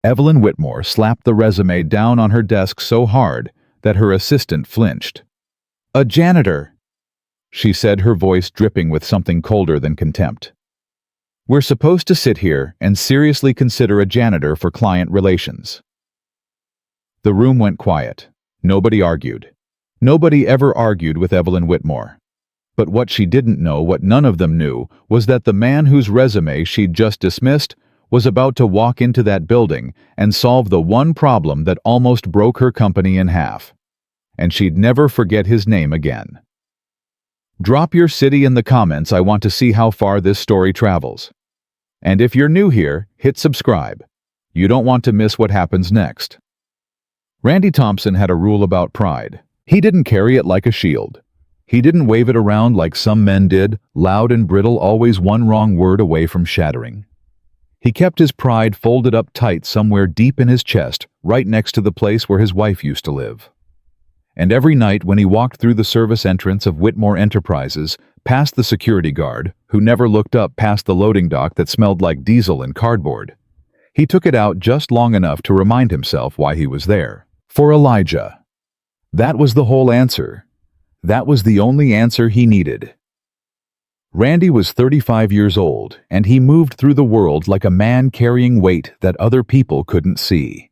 Evelyn Whitmore slapped the resume down on her desk so hard that her assistant flinched. "A janitor," she said, her voice dripping with something colder than contempt. "We're supposed to sit here and seriously consider a janitor for client relations." The room went quiet. Nobody argued. Nobody ever argued with Evelyn Whitmore. But what she didn't know, what none of them knew, was that the man whose resume she'd just dismissed was about to walk into that building and solve the one problem that almost broke her company in half. And she'd never forget his name again. Drop your city in the comments. I want to see how far this story travels. And if you're new here, hit subscribe. You don't want to miss what happens next. Randy Thompson had a rule about pride. He didn't carry it like a shield. He didn't wave it around like some men did, loud and brittle, always one wrong word away from shattering. He kept his pride folded up tight somewhere deep in his chest, right next to the place where his wife used to live. And every night when he walked through the service entrance of Whitmore Enterprises, past the security guard, who never looked up past the loading dock that smelled like diesel and cardboard, he took it out just long enough to remind himself why he was there. For Elijah. That was the whole answer. That was the only answer he needed. Randy was 35 years old, and he moved through the world like a man carrying weight that other people couldn't see.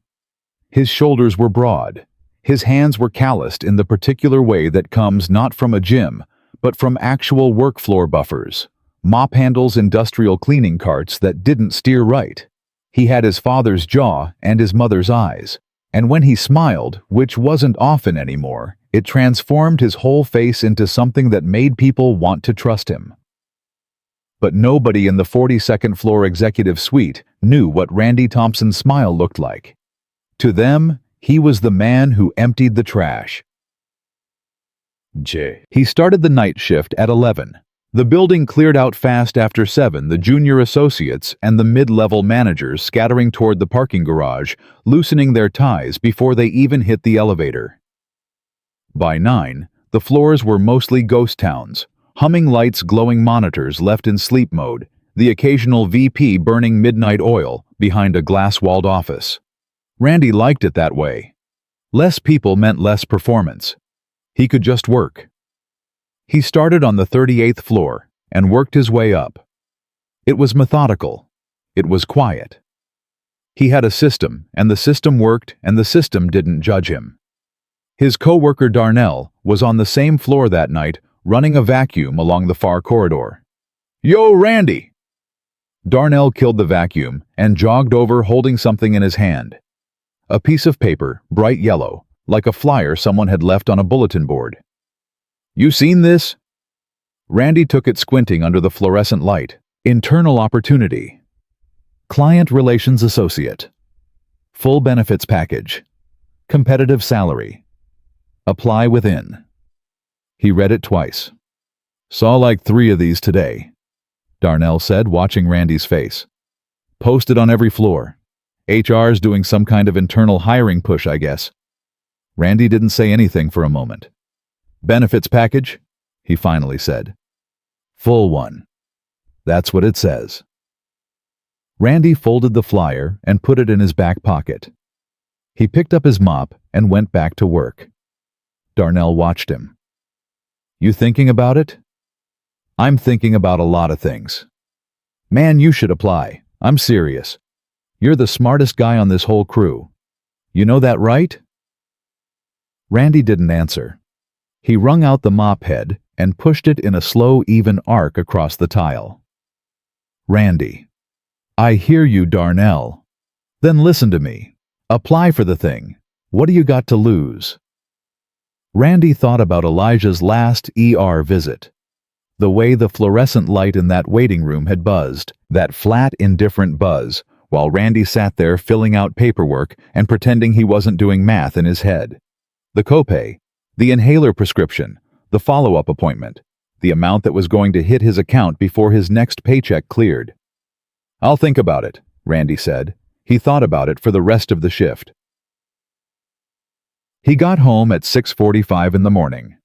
His shoulders were broad. His hands were calloused in the particular way that comes not from a gym, but from actual work floor buffers, mop handles, industrial cleaning carts that didn't steer right. He had his father's jaw and his mother's eyes, and when he smiled, which wasn't often anymore, it transformed his whole face into something that made people want to trust him. But nobody in the 42nd floor executive suite knew what Randy Thompson's smile looked like. To them, he was the man who emptied the trash. He started the night shift at 11. The building cleared out fast after 7, the junior associates and the mid-level managers scattering toward the parking garage, loosening their ties before they even hit the elevator. By 9, the floors were mostly ghost towns, humming lights, glowing monitors left in sleep mode, the occasional VP burning midnight oil behind a glass-walled office. Randy liked it that way. Less people meant less performance. He could just work. He started on the 38th floor and worked his way up. It was methodical. It was quiet. He had a system, and the system worked, and the system didn't judge him. His co-worker Darnell was on the same floor that night, running a vacuum along the far corridor. "Yo, Randy!" Darnell killed the vacuum and jogged over holding something in his hand. A piece of paper, bright yellow, like a flyer someone had left on a bulletin board. "You seen this?" Randy took it, squinting under the fluorescent light. Internal opportunity. Client relations associate. Full benefits package. Competitive salary. Apply within. He read it twice. "Saw like 3 of these today," Darnell said, watching Randy's face. "Posted on every floor. HR's doing some kind of internal hiring push, I guess." Randy didn't say anything for a moment. "Benefits package?" he finally said. "Full one. That's what it says." Randy folded the flyer and put it in his back pocket. He picked up his mop and went back to work. Darnell watched him. "You thinking about it?" "I'm thinking about a lot of things." "Man, you should apply. I'm serious. You're the smartest guy on this whole crew. You know that, right?" Randy didn't answer. He wrung out the mop head and pushed it in a slow, even arc across the tile. "Randy, I hear you, Darnell. Then listen to me. Apply for the thing. What do you got to lose?" Randy thought about Elijah's last ER visit. The way the fluorescent light in that waiting room had buzzed, that flat, indifferent buzz, while Randy sat there filling out paperwork and pretending he wasn't doing math in his head. The copay, the inhaler prescription, the follow-up appointment, the amount that was going to hit his account before his next paycheck cleared. "I'll think about it," Randy said. He thought about it for the rest of the shift. He got home at 6:45 in the morning.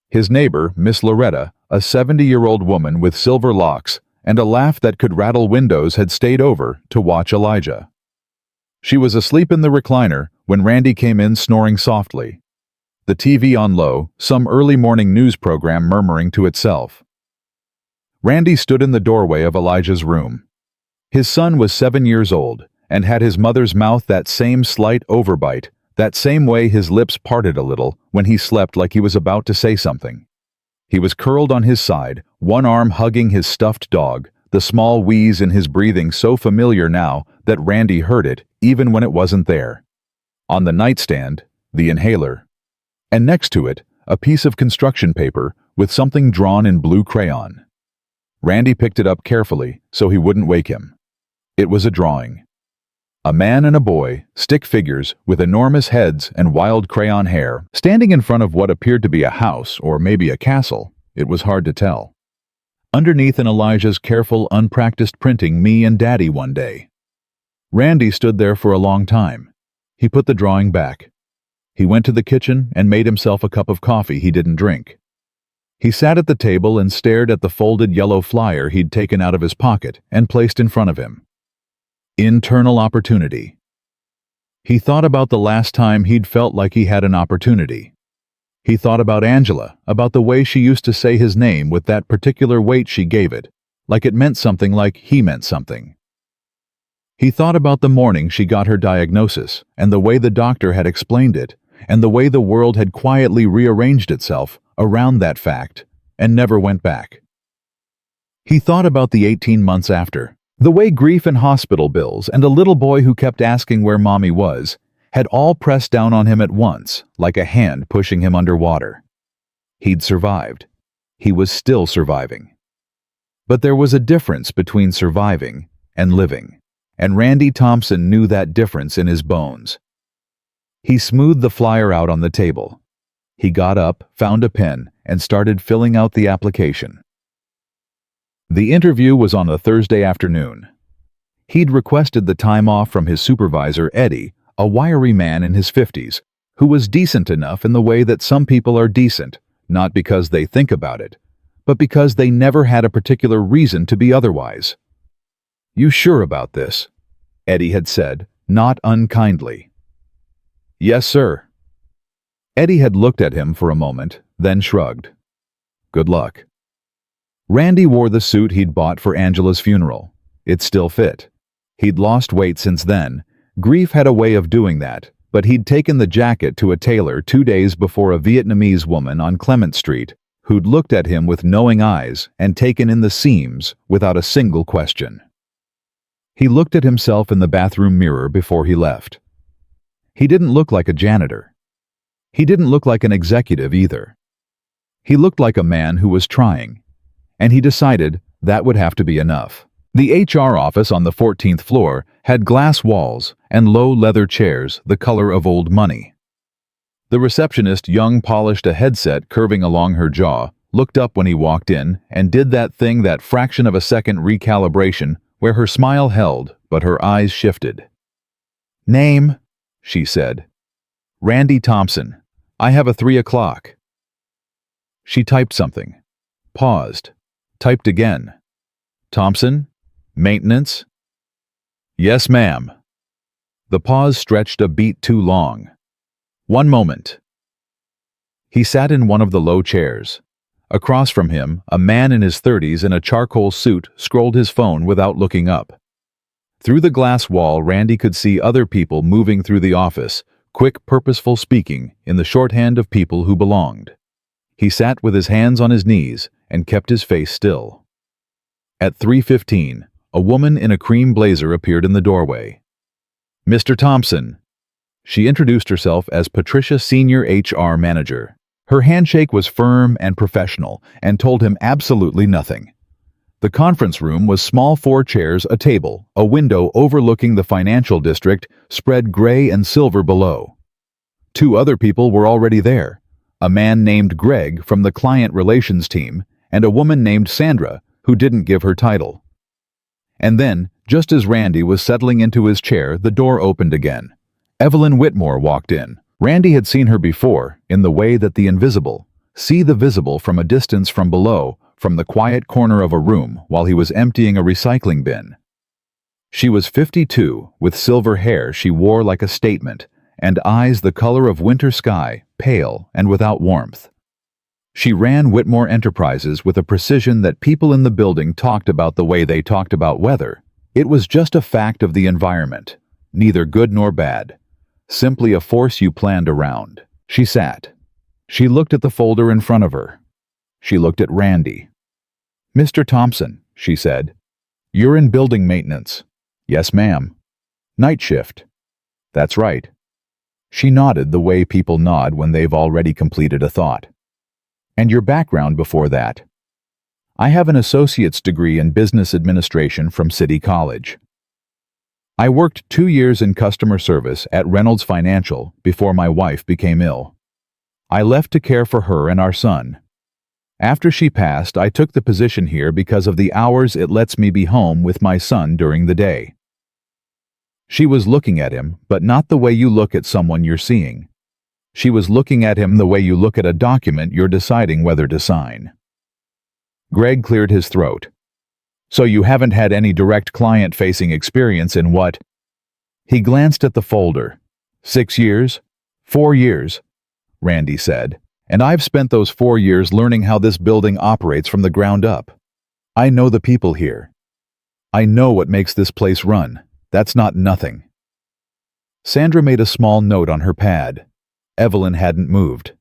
His neighbor, Miss Loretta, a 70-year-old woman with silver locks and a laugh that could rattle windows, had stayed over to watch Elijah. She was asleep in the recliner when Randy came in snoring softly. The TV on low, some early morning news program murmuring to itself. Randy stood in the doorway of Elijah's room. His son was 7 years old and had his mother's mouth that same slight overbite, that same way his lips parted a little when he slept like he was about to say something. He was curled on his side, one arm hugging his stuffed dog, the small wheeze in his breathing so familiar now that Randy heard it even when it wasn't there. On the nightstand, the inhaler. And next to it, a piece of construction paper with something drawn in blue crayon. Randy picked it up carefully so he wouldn't wake him. It was a drawing. A man and a boy, stick figures with enormous heads and wild crayon hair, standing in front of what appeared to be a house or maybe a castle. It was hard to tell. Underneath in Elijah's careful, unpracticed printing me and Daddy one day. Randy stood there for a long time. He put the drawing back. He went to the kitchen and made himself a cup of coffee he didn't drink. He sat at the table and stared at the folded yellow flyer he'd taken out of his pocket and placed in front of him. Internal opportunity. He thought about the last time he'd felt like he had an opportunity. He thought about Angela, about the way she used to say his name with that particular weight she gave it, like it meant something like he meant something. He thought about the morning she got her diagnosis, and the way the doctor had explained it, and the way the world had quietly rearranged itself around that fact, and never went back. He thought about the 18 months after. The way grief and hospital bills and a little boy who kept asking where Mommy was had all pressed down on him at once, like a hand pushing him underwater. He'd survived. He was still surviving. But there was a difference between surviving and living, and Randy Thompson knew that difference in his bones. He smoothed the flyer out on the table. He got up, found a pen, and started filling out the application. The interview was on a Thursday afternoon. He'd requested the time off from his supervisor, Eddie, a wiry man in his 50s, who was decent enough in the way that some people are decent, not because they think about it, but because they never had a particular reason to be otherwise. "You sure about this?" Eddie had said, not unkindly. "Yes, sir." Eddie had looked at him for a moment, then shrugged. "Good luck." Randy wore the suit he'd bought for Angela's funeral. It still fit. He'd lost weight since then. Grief had a way of doing that, but he'd taken the jacket to a tailor 2 days before a Vietnamese woman on Clement Street, who'd looked at him with knowing eyes and taken in the seams without a single question. He looked at himself in the bathroom mirror before he left. He didn't look like a janitor. He didn't look like an executive either. He looked like a man who was trying. And he decided that would have to be enough. The HR office on the 14th floor had glass walls and low leather chairs the color of old money. The receptionist, young, polished a headset curving along her jaw, looked up when he walked in and did that thing, that fraction of a second recalibration where her smile held but her eyes shifted. "Name," she said. "Randy Thompson. I have a 3 o'clock." She typed something. Paused. Typed again. "Thompson? Maintenance?" "Yes, ma'am." The pause stretched a beat too long. "1 moment." He sat in one of the low chairs. Across from him, a man in his 30s in a charcoal suit scrolled his phone without looking up. Through the glass wall, Randy could see other people moving through the office, quick, purposeful speaking in the shorthand of people who belonged. He sat with his hands on his knees and kept his face still. At 3:15, a woman in a cream blazer appeared in the doorway. "Mr. Thompson." She introduced herself as Patricia, Senior HR Manager. Her handshake was firm and professional and told him absolutely nothing. The conference room was small, 4 chairs, a table, a window overlooking the financial district spread gray and silver below. 2 other people were already there. A man named Greg from the client relations team, and a woman named Sandra, who didn't give her title. And then, just as Randy was settling into his chair, the door opened again. Evelyn Whitmore walked in. Randy had seen her before, in the way that the invisible see the visible from a distance from below, from the quiet corner of a room while he was emptying a recycling bin. She was 52, with silver hair she wore like a statement, and eyes the color of winter sky, pale and without warmth. She ran Whitmore Enterprises with a precision that people in the building talked about the way they talked about weather. It was just a fact of the environment, neither good nor bad, simply a force you planned around. She sat. She looked at the folder in front of her. She looked at Randy. "Mr. Thompson," she said, "you're in building maintenance." "Yes, ma'am." "Night shift." "That's right." She nodded the way people nod when they've already completed a thought. "And your background before that?" "I have an associate's degree in business administration from City College. I worked 2 years in customer service at Reynolds Financial before my wife became ill. I left to care for her and our son. After she passed, I took the position here because of the hours it lets me be home with my son during the day." She was looking at him, but not the way you look at someone you're seeing. She was looking at him the way you look at a document you're deciding whether to sign. Greg cleared his throat. "So you haven't had any direct client-facing experience in what?" He glanced at the folder. 6 years? 4 years, Randy said. "And I've spent those 4 years learning how this building operates from the ground up. I know the people here. I know what makes this place run. That's not nothing." Sandra made a small note on her pad. Evelyn hadn't moved.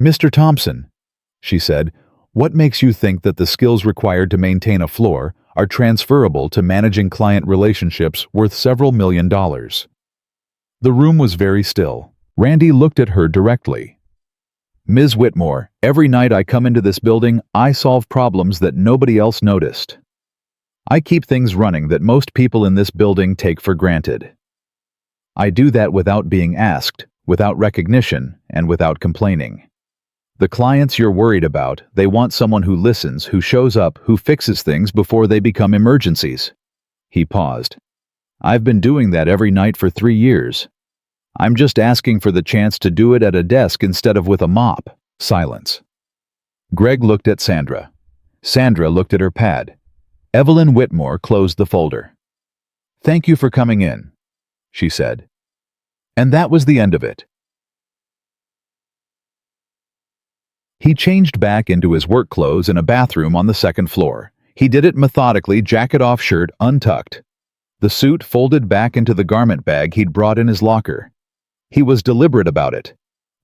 "Mr. Thompson," she said, "what makes you think that the skills required to maintain a floor are transferable to managing client relationships worth several $1,000,000? The room was very still. Randy looked at her directly. "Ms. Whitmore, every night I come into this building, I solve problems that nobody else noticed. I keep things running that most people in this building take for granted. I do that without being asked, without recognition, and without complaining. The clients you're worried about, they want someone who listens, who shows up, who fixes things before they become emergencies." He paused. "I've been doing that every night for 3 years. I'm just asking for the chance to do it at a desk instead of with a mop." Silence. Greg looked at Sandra. Sandra looked at her pad. Evelyn Whitmore closed the folder. "Thank you for coming in," she said. And that was the end of it. He changed back into his work clothes in a bathroom on the second floor. He did it methodically, jacket off, shirt untucked. The suit folded back into the garment bag he'd brought in his locker. He was deliberate about it.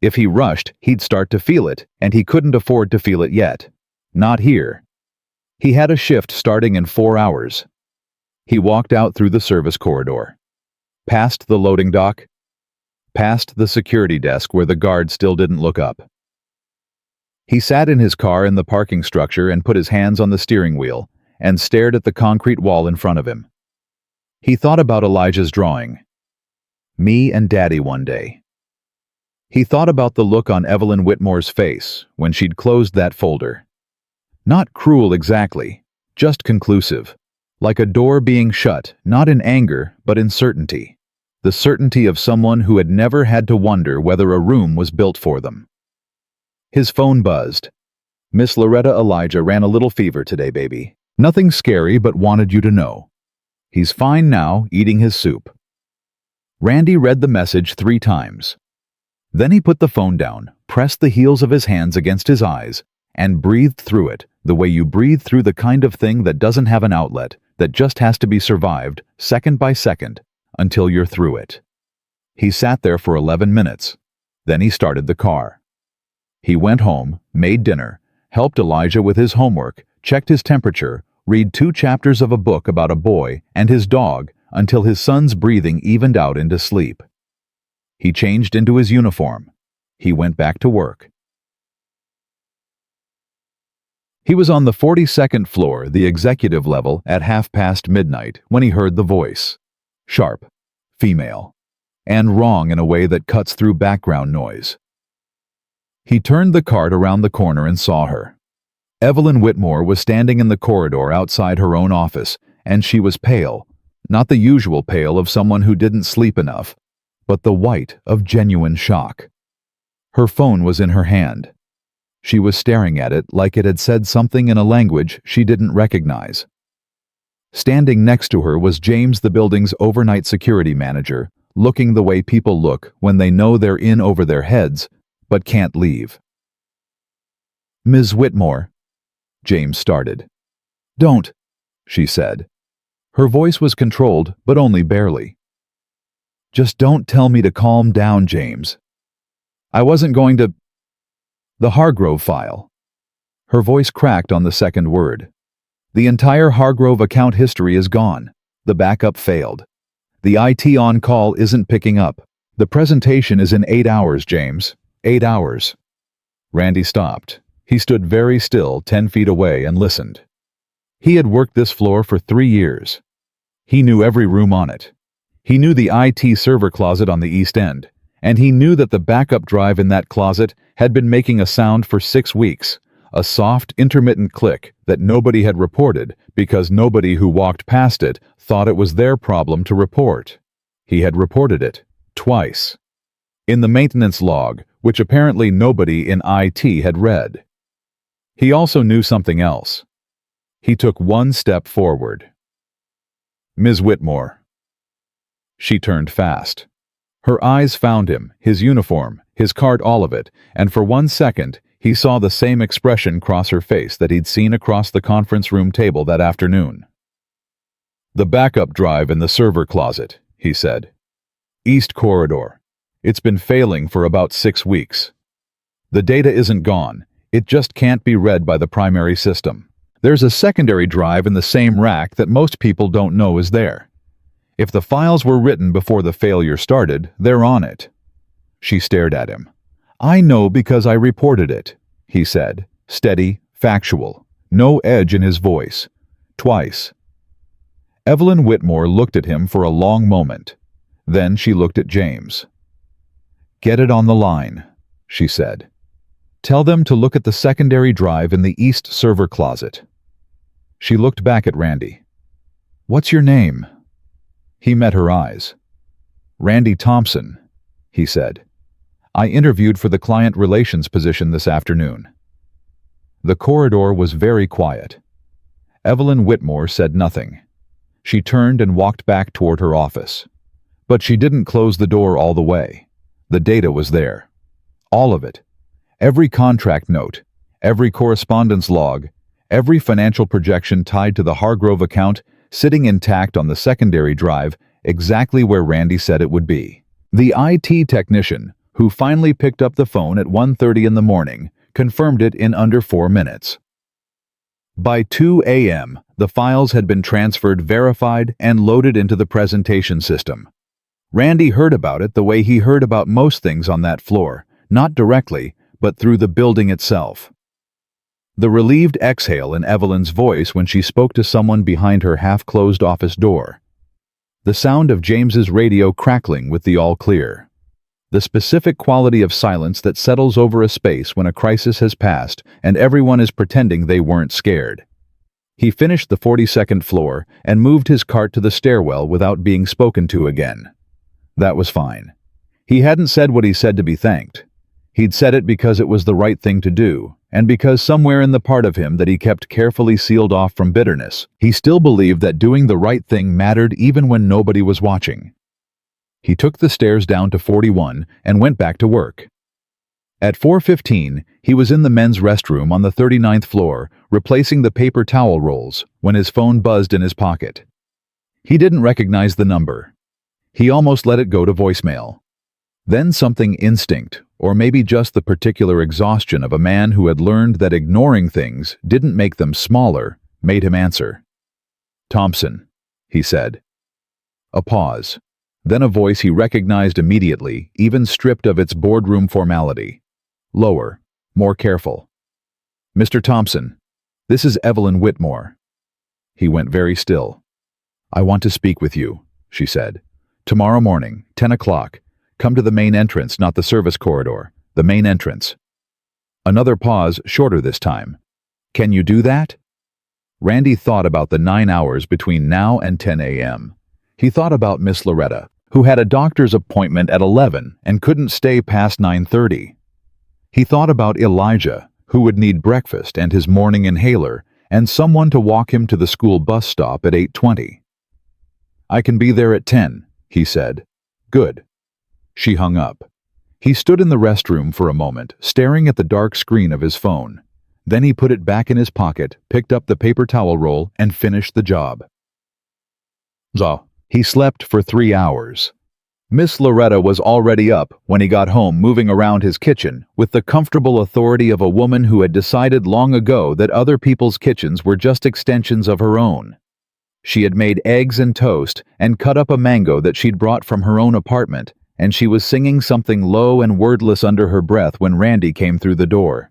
If he rushed, he'd start to feel it, and he couldn't afford to feel it yet. Not here. He had a shift starting in 4 hours. He walked out through the service corridor. Past the loading dock. Past the security desk where the guard still didn't look up. He sat in his car in the parking structure and put his hands on the steering wheel and stared at the concrete wall in front of him. He thought about Elijah's drawing. Me and Daddy one day. He thought about the look on Evelyn Whitmore's face when she'd closed that folder. Not cruel exactly, just conclusive. Like a door being shut, not in anger, but in certainty. The certainty of someone who had never had to wonder whether a room was built for them. His phone buzzed. "Miss Loretta, Elijah ran a little fever today, baby. Nothing scary, but wanted you to know. He's fine now, eating his soup." Randy read the message 3 times. Then he put the phone down, pressed the heels of his hands against his eyes, and breathed through it, the way you breathe through the kind of thing that doesn't have an outlet, that just has to be survived, second by second, until you're through it. He sat there for 11 minutes. Then he started the car. He went home, made dinner, helped Elijah with his homework, checked his temperature, read 2 chapters of a book about a boy and his dog until his son's breathing evened out into sleep. He changed into his uniform. He went back to work. He was on the 42nd floor, the executive level, at midnight when he heard the voice. Sharp, female, and wrong in a way that cuts through background noise. He turned the cart around the corner and saw her. Evelyn Whitmore was standing in the corridor outside her own office, and she was pale, not the usual pale of someone who didn't sleep enough, but the white of genuine shock. Her phone was in her hand. She was staring at it like it had said something in a language she didn't recognize. Standing next to her was James, the building's overnight security manager, looking the way people look when they know they're in over their heads, but can't leave. "Ms. Whitmore," James started. "Don't," she said. Her voice was controlled, but only barely. "Just don't tell me to calm down, James. I wasn't going to—" "The Hargrove file." Her voice cracked on the second word. "The entire Hargrove account history is gone. The backup failed. The IT on-call isn't picking up. The presentation is in 8 hours, James. 8 hours. Randy stopped. He stood very still, 10 feet away, and listened. He had worked this floor for 3 years. He knew every room on it. He knew the IT server closet on the east end, and he knew that the backup drive in that closet had been making a sound for 6 weeks, a soft, intermittent click that nobody had reported because nobody who walked past it thought it was their problem to report. He had reported it, twice. In the maintenance log, which apparently nobody in IT had read. He also knew something else. He took one step forward. "Ms. Whitmore." She turned fast. Her eyes found him, his uniform, his card, all of it, and for 1 second, he saw the same expression cross her face that he'd seen across the conference room table that afternoon. "The backup drive in the server closet," he said. "East corridor. It's been failing for about 6 weeks. The data isn't gone. It just can't be read by the primary system. There's a secondary drive in the same rack that most people don't know is there. If the files were written before the failure started, they're on it." She stared at him. "I know because I reported it," he said, steady, factual, no edge in his voice. "Twice." Evelyn Whitmore looked at him for a long moment. Then she looked at James. "Get it on the line," she said. "Tell them to look at the secondary drive in the east server closet." She looked back at Randy. "What's your name?" He met her eyes. "Randy Thompson," he said. "I interviewed for the client relations position this afternoon." The corridor was very quiet. Evelyn Whitmore said nothing. She turned and walked back toward her office. But she didn't close the door all the way. The data was there. All of it. Every contract note, every correspondence log, every financial projection tied to the Hargrove account sitting intact on the secondary drive exactly where Randy said it would be. The IT technician, who finally picked up the phone at 1:30 in the morning, confirmed it in under 4 minutes. By 2 a.m., the files had been transferred, verified, and loaded into the presentation system. Randy heard about it the way he heard about most things on that floor, not directly, but through the building itself. The relieved exhale in Evelyn's voice when she spoke to someone behind her half-closed office door. The sound of James's radio crackling with the all clear. The specific quality of silence that settles over a space when a crisis has passed and everyone is pretending they weren't scared. He finished the 42nd floor and moved his cart to the stairwell without being spoken to again. That was fine. He hadn't said what he said to be thanked. He'd said it because it was the right thing to do, and because somewhere in the part of him that he kept carefully sealed off from bitterness, he still believed that doing the right thing mattered even when nobody was watching. He took the stairs down to 41 and went back to work. At 4:15, he was in the men's restroom on the 39th floor, replacing the paper towel rolls, when his phone buzzed in his pocket. He didn't recognize the number. He almost let it go to voicemail. Then something instinct, or maybe just the particular exhaustion of a man who had learned that ignoring things didn't make them smaller, made him answer. "Thompson," he said. A pause. Then a voice he recognized immediately, even stripped of its boardroom formality. Lower, more careful. "Mr. Thompson, this is Evelyn Whitmore." He went very still. "I want to speak with you," she said. "Tomorrow morning, 10 o'clock. Come to the main entrance, not the service corridor. The main entrance." Another pause, shorter this time. "Can you do that?" Randy thought about the 9 hours between now and 10 a.m. He thought about Miss Loretta, who had a doctor's appointment at 11 and couldn't stay past 9:30. He thought about Elijah, who would need breakfast and his morning inhaler, and someone to walk him to the school bus stop at 8:20. "I can be there at 10, he said. "Good." She hung up. He stood in the restroom for a moment, staring at the dark screen of his phone. Then he put it back in his pocket, picked up the paper towel roll, and finished the job. He slept for 3 hours. Miss Loretta was already up when he got home, moving around his kitchen with the comfortable authority of a woman who had decided long ago that other people's kitchens were just extensions of her own. She had made eggs and toast and cut up a mango that she'd brought from her own apartment, and she was singing something low and wordless under her breath when Randy came through the door.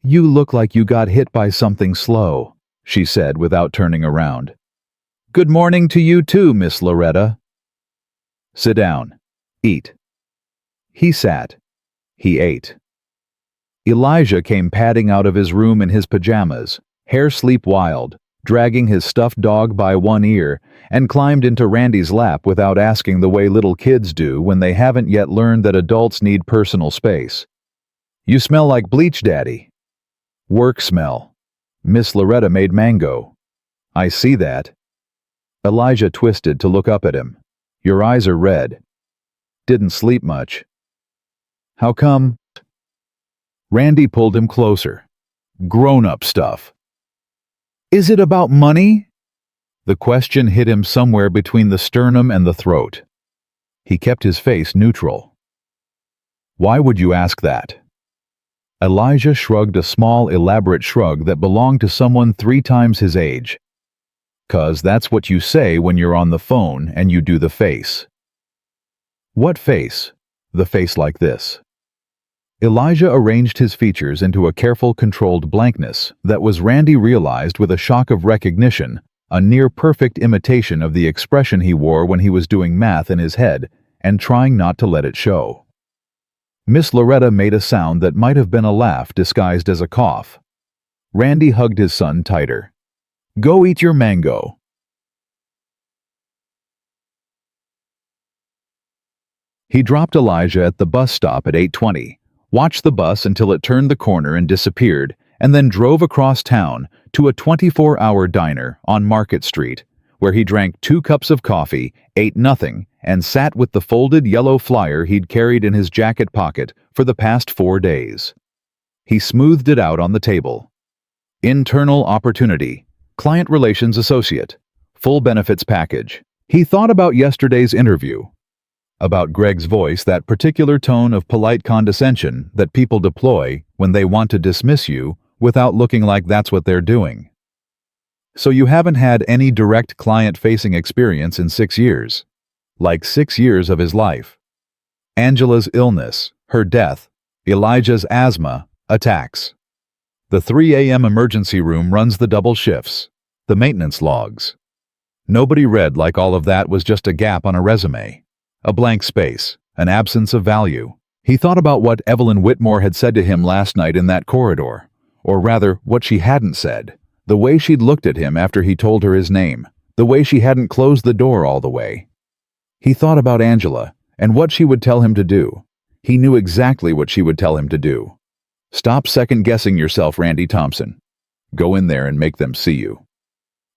"You look like you got hit by something slow," she said without turning around. "Good morning to you too, Miss Loretta." "Sit down. Eat." He sat. He ate. Elijah came padding out of his room in his pajamas, hair sleep wild, dragging his stuffed dog by one ear, and climbed into Randy's lap without asking, the way little kids do when they haven't yet learned that adults need personal space. "You smell like bleach, Daddy." "Work smell. Miss Loretta made mango." "I see that." Elijah twisted to look up at him. "Your eyes are red. Didn't sleep much." "How come?" Randy pulled him closer. "Grown-up stuff." "Is it about money?" The question hit him somewhere between the sternum and the throat. He kept his face neutral. "Why would you ask that?" Elijah shrugged a small, elaborate shrug that belonged to someone 3 times his age. "'Cause that's what you say when you're on the phone and you do the face." "What face?" "The face like this." Elijah arranged his features into a careful, controlled blankness that was, Randy realized with a shock of recognition, a near-perfect imitation of the expression he wore when he was doing math in his head and trying not to let it show. Miss Loretta made a sound that might have been a laugh disguised as a cough. Randy hugged his son tighter. "Go eat your mango." He dropped Elijah at the bus stop at 8:20, watched the bus until it turned the corner and disappeared, and then drove across town to a 24-hour diner on Market Street, where he drank 2 cups of coffee, ate nothing, and sat with the folded yellow flyer he'd carried in his jacket pocket for the past 4 days. He smoothed it out on the table. Internal opportunity. Client Relations Associate. Full benefits package. He thought about yesterday's interview. About Greg's voice, that particular tone of polite condescension that people deploy when they want to dismiss you without looking like that's what they're doing. "So you haven't had any direct client-facing experience in 6 years. Like 6 years of his life. Angela's illness, her death, Elijah's asthma, attacks. The 3 a.m. emergency room runs the double shifts, the maintenance logs. Nobody read like all of that was just a gap on a resume. A blank space, an absence of value. He thought about what Evelyn Whitmore had said to him last night in that corridor, or rather, what she hadn't said, the way she'd looked at him after he told her his name, the way she hadn't closed the door all the way. He thought about Angela, and what she would tell him to do. He knew exactly what she would tell him to do. "Stop second-guessing yourself, Randy Thompson. Go in there and make them see you."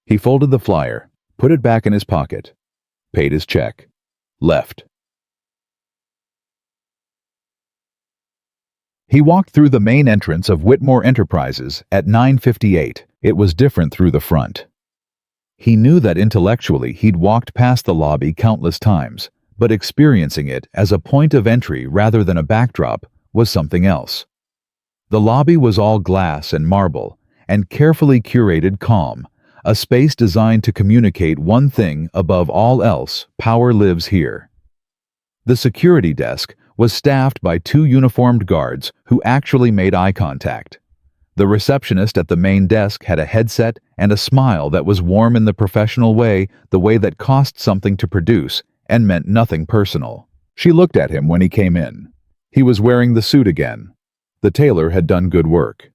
He folded the flyer, put it back in his pocket, paid his check, left. He walked through the main entrance of Whitmore Enterprises at 9:58. It was different through the front. He knew that intellectually he'd walked past the lobby countless times, but experiencing it as a point of entry rather than a backdrop was something else. The lobby was all glass and marble, and carefully curated calm, a space designed to communicate one thing above all else: power lives here. The security desk was staffed by 2 uniformed guards who actually made eye contact. The receptionist at the main desk had a headset and a smile that was warm in the professional way, the way that cost something to produce and meant nothing personal. She looked at him when he came in. He was wearing the suit again. The tailor had done good work.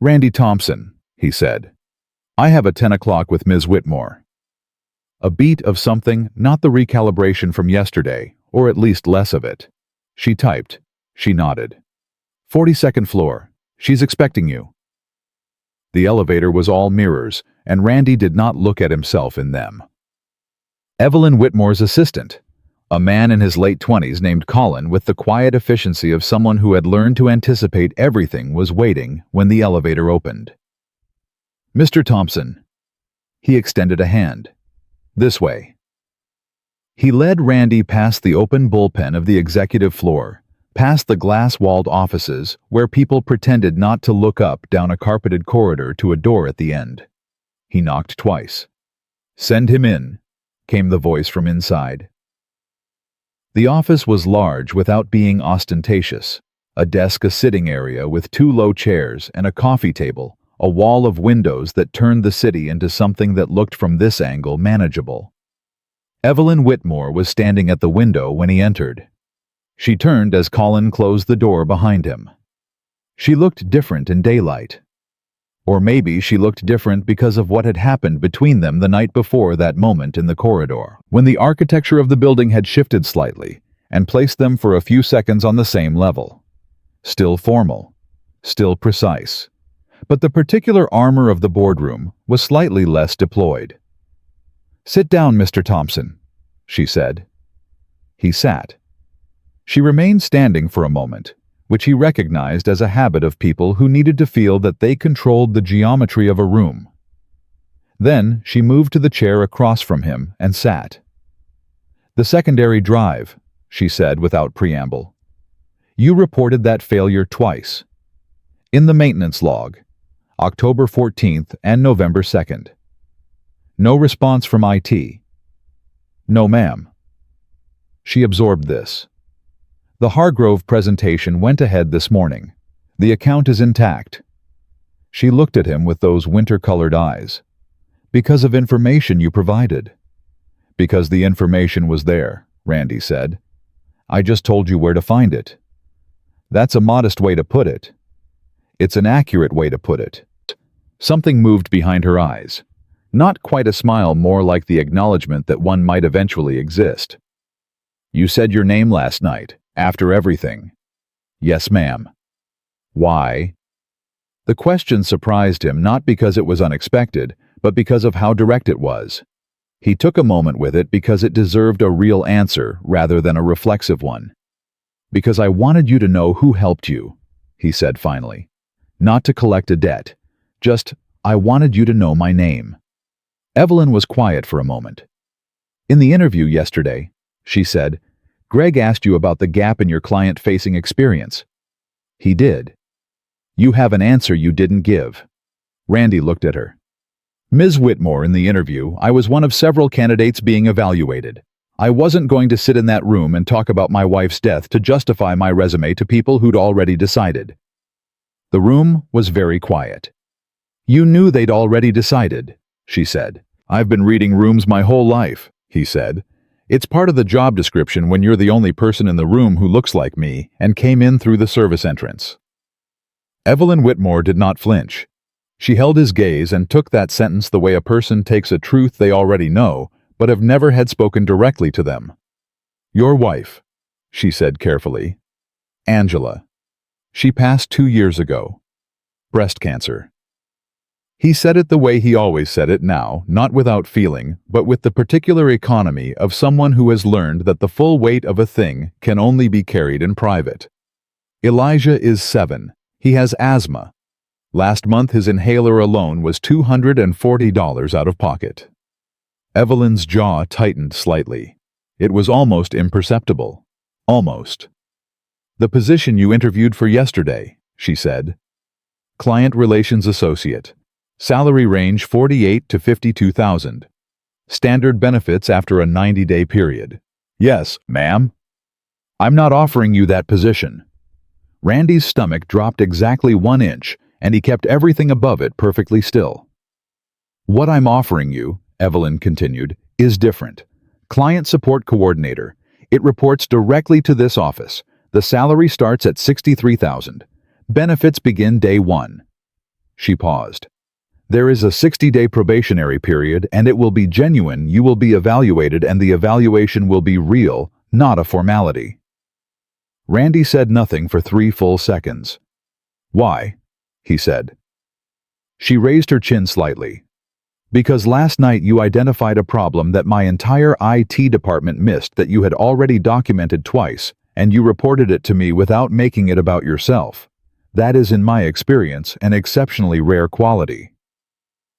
"Randy Thompson," he said. "I have a 10 o'clock with Ms. Whitmore." A beat of something, not the recalibration from yesterday, or at least less of it. She typed. She nodded. "42nd floor. She's expecting you." The elevator was all mirrors, and Randy did not look at himself in them. Evelyn Whitmore's assistant, a man in his late 20s named Colin with the quiet efficiency of someone who had learned to anticipate everything, was waiting when the elevator opened. "Mr. Thompson." He extended a hand. "This way." He led Randy past the open bullpen of the executive floor, past the glass-walled offices where people pretended not to look up down a carpeted corridor to a door at the end. He knocked twice. "Send him in," came the voice from inside. The office was large without being ostentatious. A desk, a sitting area with 2 low chairs and a coffee table, a wall of windows that turned the city into something that looked from this angle manageable. Evelyn Whitmore was standing at the window when he entered. She turned as Colin closed the door behind him. She looked different in daylight. Or maybe she looked different because of what had happened between them the night before that moment in the corridor, when the architecture of the building had shifted slightly and placed them for a few seconds on the same level. Still formal, still precise, but the particular armor of the boardroom was slightly less deployed. "Sit down, Mr. Thompson," she said. He sat. She remained standing for a moment, which he recognized as a habit of people who needed to feel that they controlled the geometry of a room. Then she moved to the chair across from him and sat. "The secondary drive," she said without preamble. "You reported that failure twice. In the maintenance log, October 14th and November 2nd. No response from IT. "No, ma'am." She absorbed this. "The Hargrove presentation went ahead this morning. The account is intact." She looked at him with those winter-colored eyes. "Because of information you provided." "Because the information was there," Randy said. "I just told you where to find it." "That's a modest way to put it." "It's an accurate way to put it." Something moved behind her eyes. Not quite a smile, more like the acknowledgement that one might eventually exist. "You said your name last night, after everything." "Yes, ma'am." "Why?" The question surprised him, not because it was unexpected, but because of how direct it was. He took a moment with it because it deserved a real answer rather than a reflexive one. "Because I wanted you to know who helped you," he said finally. "Not to collect a debt. Just, I wanted you to know my name." Evelyn was quiet for a moment. "In the interview yesterday," she said, "Greg asked you about the gap in your client-facing experience." "He did." "You have an answer you didn't give." Randy looked at her. "Ms. Whitmore, in the interview, I was one of several candidates being evaluated. I wasn't going to sit in that room and talk about my wife's death to justify my resume to people who'd already decided." The room was very quiet. "You knew they'd already decided," she said. "I've been reading rooms my whole life," he said. "It's part of the job description when you're the only person in the room who looks like me and came in through the service entrance." Evelyn Whitmore did not flinch. She held his gaze and took that sentence the way a person takes a truth they already know, but have never had spoken directly to them. "Your wife," she said carefully. "Angela. She passed 2 years ago. Breast cancer." He said it the way he always said it now, not without feeling, but with the particular economy of someone who has learned that the full weight of a thing can only be carried in private. "Elijah is 7. He has asthma. Last month his inhaler alone was $240 out of pocket." Evelyn's jaw tightened slightly. It was almost imperceptible. Almost. "The position you interviewed for yesterday," she said. "Client Relations Associate. Salary range 48 to 52,000. Standard benefits after a 90-day period." "Yes, ma'am." "I'm not offering you that position." Randy's stomach dropped exactly 1 inch, and he kept everything above it perfectly still. "What I'm offering you," Evelyn continued, "is different. Client Support Coordinator. It reports directly to this office. The salary starts at 63,000. Benefits begin day 1. She paused. "There is a 60-day probationary period, and it will be genuine. You will be evaluated, and the evaluation will be real, not a formality." Randy said nothing for 3 full seconds. "Why?" he said. She raised her chin slightly. Because last night you identified a problem that my entire IT department missed that you had already documented twice, and you reported it to me without making it about yourself. That is, in my experience, an exceptionally rare quality.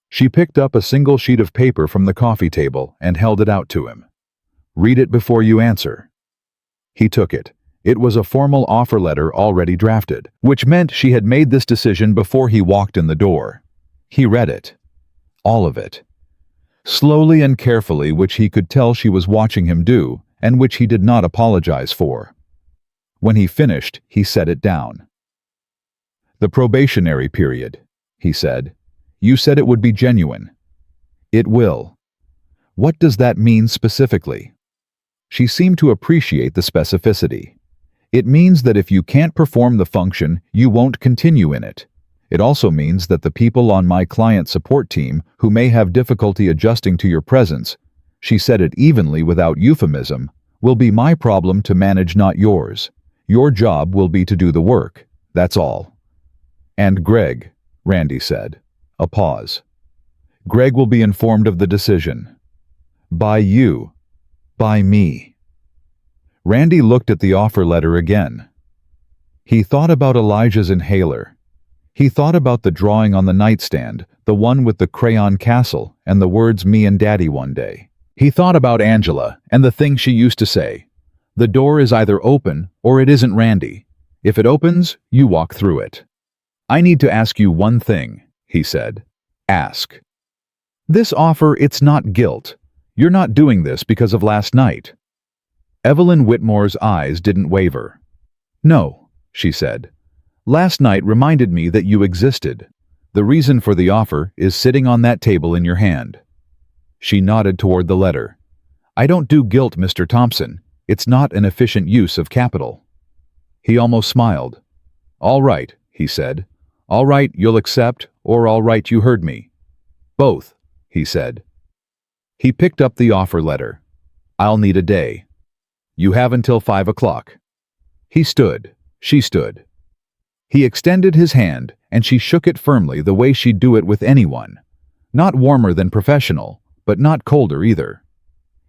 She picked up a single sheet of paper from the coffee table and held it out to him. Read it before you answer. He took it. It was a formal offer letter already drafted, which meant she had made this decision before he walked in the door. He read it. All of it. Slowly and carefully, which he could tell she was watching him do, and which he did not apologize for. When he finished, he set it down. The probationary period, he said. You said it would be genuine. It will. What does that mean specifically? She seemed to appreciate the specificity. It means that if you can't perform the function, you won't continue in it. It also means that the people on my client support team who may have difficulty adjusting to your presence, she said it evenly without euphemism, will be my problem to manage, not yours. Your job will be to do the work. That's all. And Greg, Randy said. A pause. Greg will be informed of the decision. By you. By me. Randy looked at the offer letter again. He thought about Elijah's inhaler. He thought about the drawing on the nightstand, the one with the crayon castle and the words "me and Daddy one day." He thought about Angela and the thing she used to say. The door is either open or it isn't, Randy. If it opens, you walk through it. I need to ask you one thing, he said. Ask. This offer, it's not guilt. You're not doing this because of last night. Evelyn Whitmore's eyes didn't waver. No, she said. Last night reminded me that you existed. The reason for the offer is sitting on that table in your hand. She nodded toward the letter. I don't do guilt, Mr. Thompson. It's not an efficient use of capital. He almost smiled. All right, he said. All right, you'll accept, or all right, you heard me. Both, he said. He picked up the offer letter. I'll need a day. You have until 5 o'clock. He stood. She stood. He extended his hand, and she shook it firmly the way she'd do it with anyone. Not warmer than professional, but not colder either.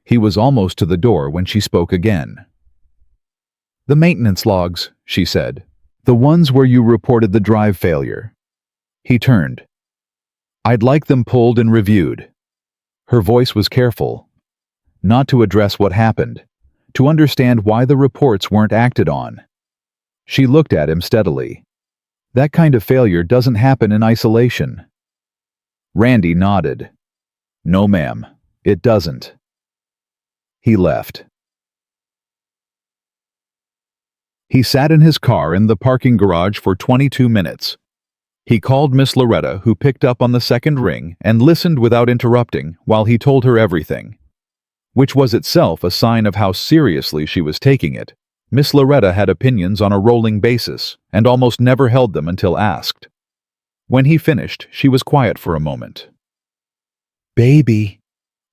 He was almost to the door when she spoke again. The maintenance logs, she said. The ones where you reported the drive failure. He turned. I'd like them pulled and reviewed. Her voice was careful. Not to address what happened, to understand why the reports weren't acted on. She looked at him steadily. That kind of failure doesn't happen in isolation. Randy nodded. No, ma'am, it doesn't. He left. He sat in his car in the parking garage for 22 minutes. He called Miss Loretta, who picked up on the second ring and listened without interrupting while he told her everything, which was itself a sign of how seriously she was taking it. Miss Loretta had opinions on a rolling basis and almost never held them until asked. When he finished, she was quiet for a moment. Baby,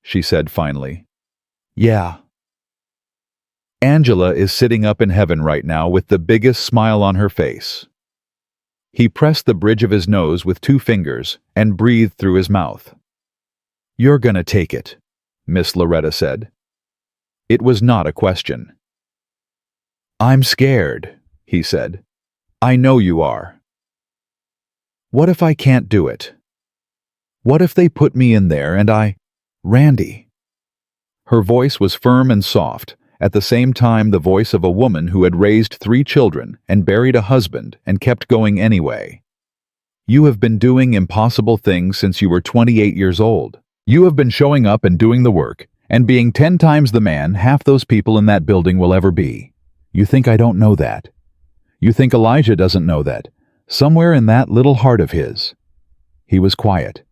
she said finally. Yeah. Angela is sitting up in heaven right now with the biggest smile on her face. He pressed the bridge of his nose with 2 fingers and breathed through his mouth. You're gonna take it, Miss Loretta said. It was not a question. I'm scared, he said. I know you are. What if I can't do it? What if they put me in there and Randy. Her voice was firm and soft, at the same time the voice of a woman who had raised 3 children and buried a husband and kept going anyway. You have been doing impossible things since you were 28 years old. You have been showing up and doing the work, and being 10 times the man half those people in that building will ever be. You think I don't know that? You think Elijah doesn't know that? Somewhere in that little heart of his. He was quiet.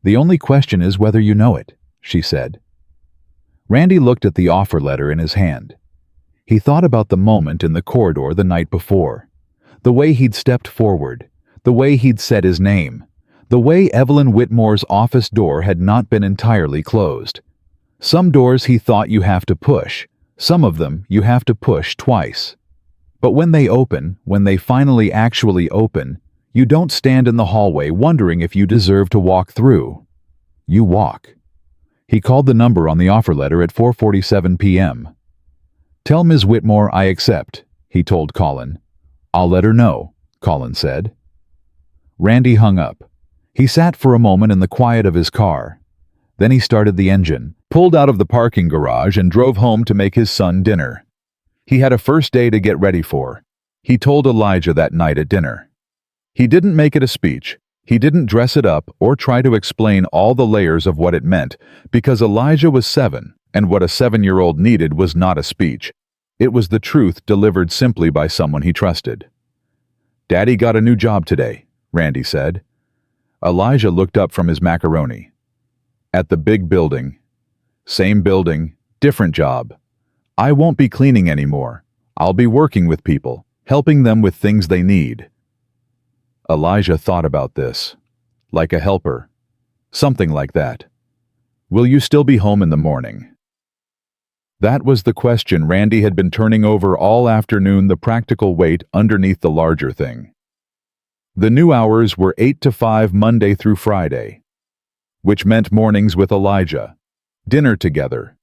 The only question is whether you know it, she said. Randy looked at the offer letter in his hand. He thought about the moment in the corridor the night before, the way he'd stepped forward, the way he'd said his name, the way Evelyn Whitmore's office door had not been entirely closed. Some doors he thought you have to push, some of them you have to push twice. But when they open, when they finally actually open, You don't stand in the hallway wondering if you deserve to walk through. You walk. He called the number on the offer letter at 4:47 p.m. "Tell Ms. Whitmore I accept," he told Colin. "I'll let her know," Colin said. Randy hung up. He sat for a moment in the quiet of his car. Then he started the engine, pulled out of the parking garage, and drove home to make his son dinner. He had a first day to get ready for. He told Elijah that night at dinner. He didn't make it a speech. He didn't dress it up or try to explain all the layers of what it meant, because Elijah was 7, and what a 7-year-old needed was not a speech. It was the truth delivered simply by someone he trusted. "Daddy got a new job today," Randy said. Elijah looked up from his macaroni. "At the big building. Same building, different job. I won't be cleaning anymore. I'll be working with people, helping them with things they need." Elijah thought about this. Like a helper. Something like that. "Will you still be home in the morning?" That was the question Randy had been turning over all afternoon, the practical weight underneath the larger thing. The new hours were 8 to 5 Monday through Friday, which meant mornings with Elijah, dinner together,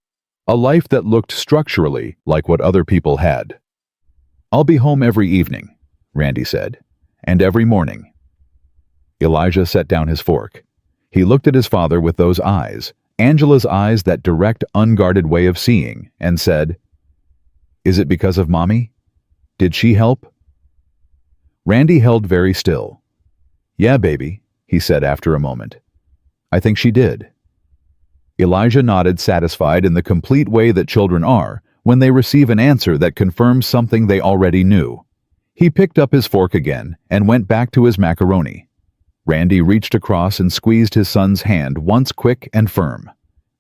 a life that looked structurally like what other people had. "I'll be home every evening," Randy said, "and every morning." Elijah set down his fork. He looked at his father with those eyes, Angela's eyes, that direct, unguarded way of seeing, and said, "Is it because of Mommy? Did she help?" Randy held very still. "Yeah, baby," he said after a moment. "I think she did." Elijah nodded, satisfied in the complete way that children are when they receive an answer that confirms something they already knew. He picked up his fork again and went back to his macaroni. Randy reached across and squeezed his son's hand once, quick and firm.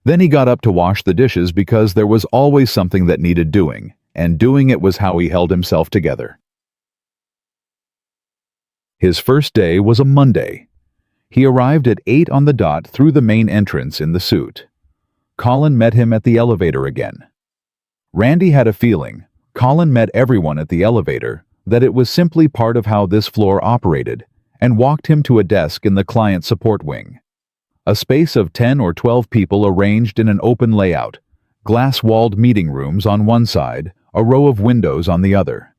Then he got up to wash the dishes, because there was always something that needed doing, and doing it was how he held himself together. His first day was a Monday. He arrived at 8 on the dot through the main entrance in the suit. Colin met him at the elevator again. Randy had a feeling, Colin met everyone at the elevator, that it was simply part of how this floor operated, and walked him to a desk in the client support wing. A space of 10 or 12 people arranged in an open layout, glass-walled meeting rooms on one side, a row of windows on the other.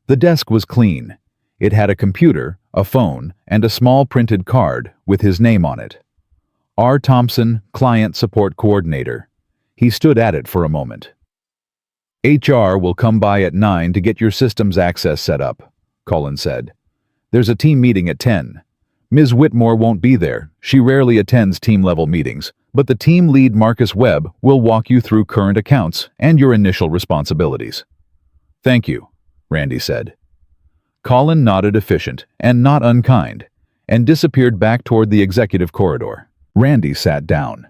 The desk was clean. It had a computer, a phone, and a small printed card with his name on it. R. Thompson, Client Support Coordinator. He stood at it for a moment. "HR will come by at 9 to get your systems access set up," Colin said. "There's a team meeting at 10. Ms. Whitmore won't be there. She rarely attends team-level meetings, but the team lead, Marcus Webb, will walk you through current accounts and your initial responsibilities." "Thank you," Randy said. Colin nodded, efficient and not unkind, and disappeared back toward the executive corridor. Randy sat down.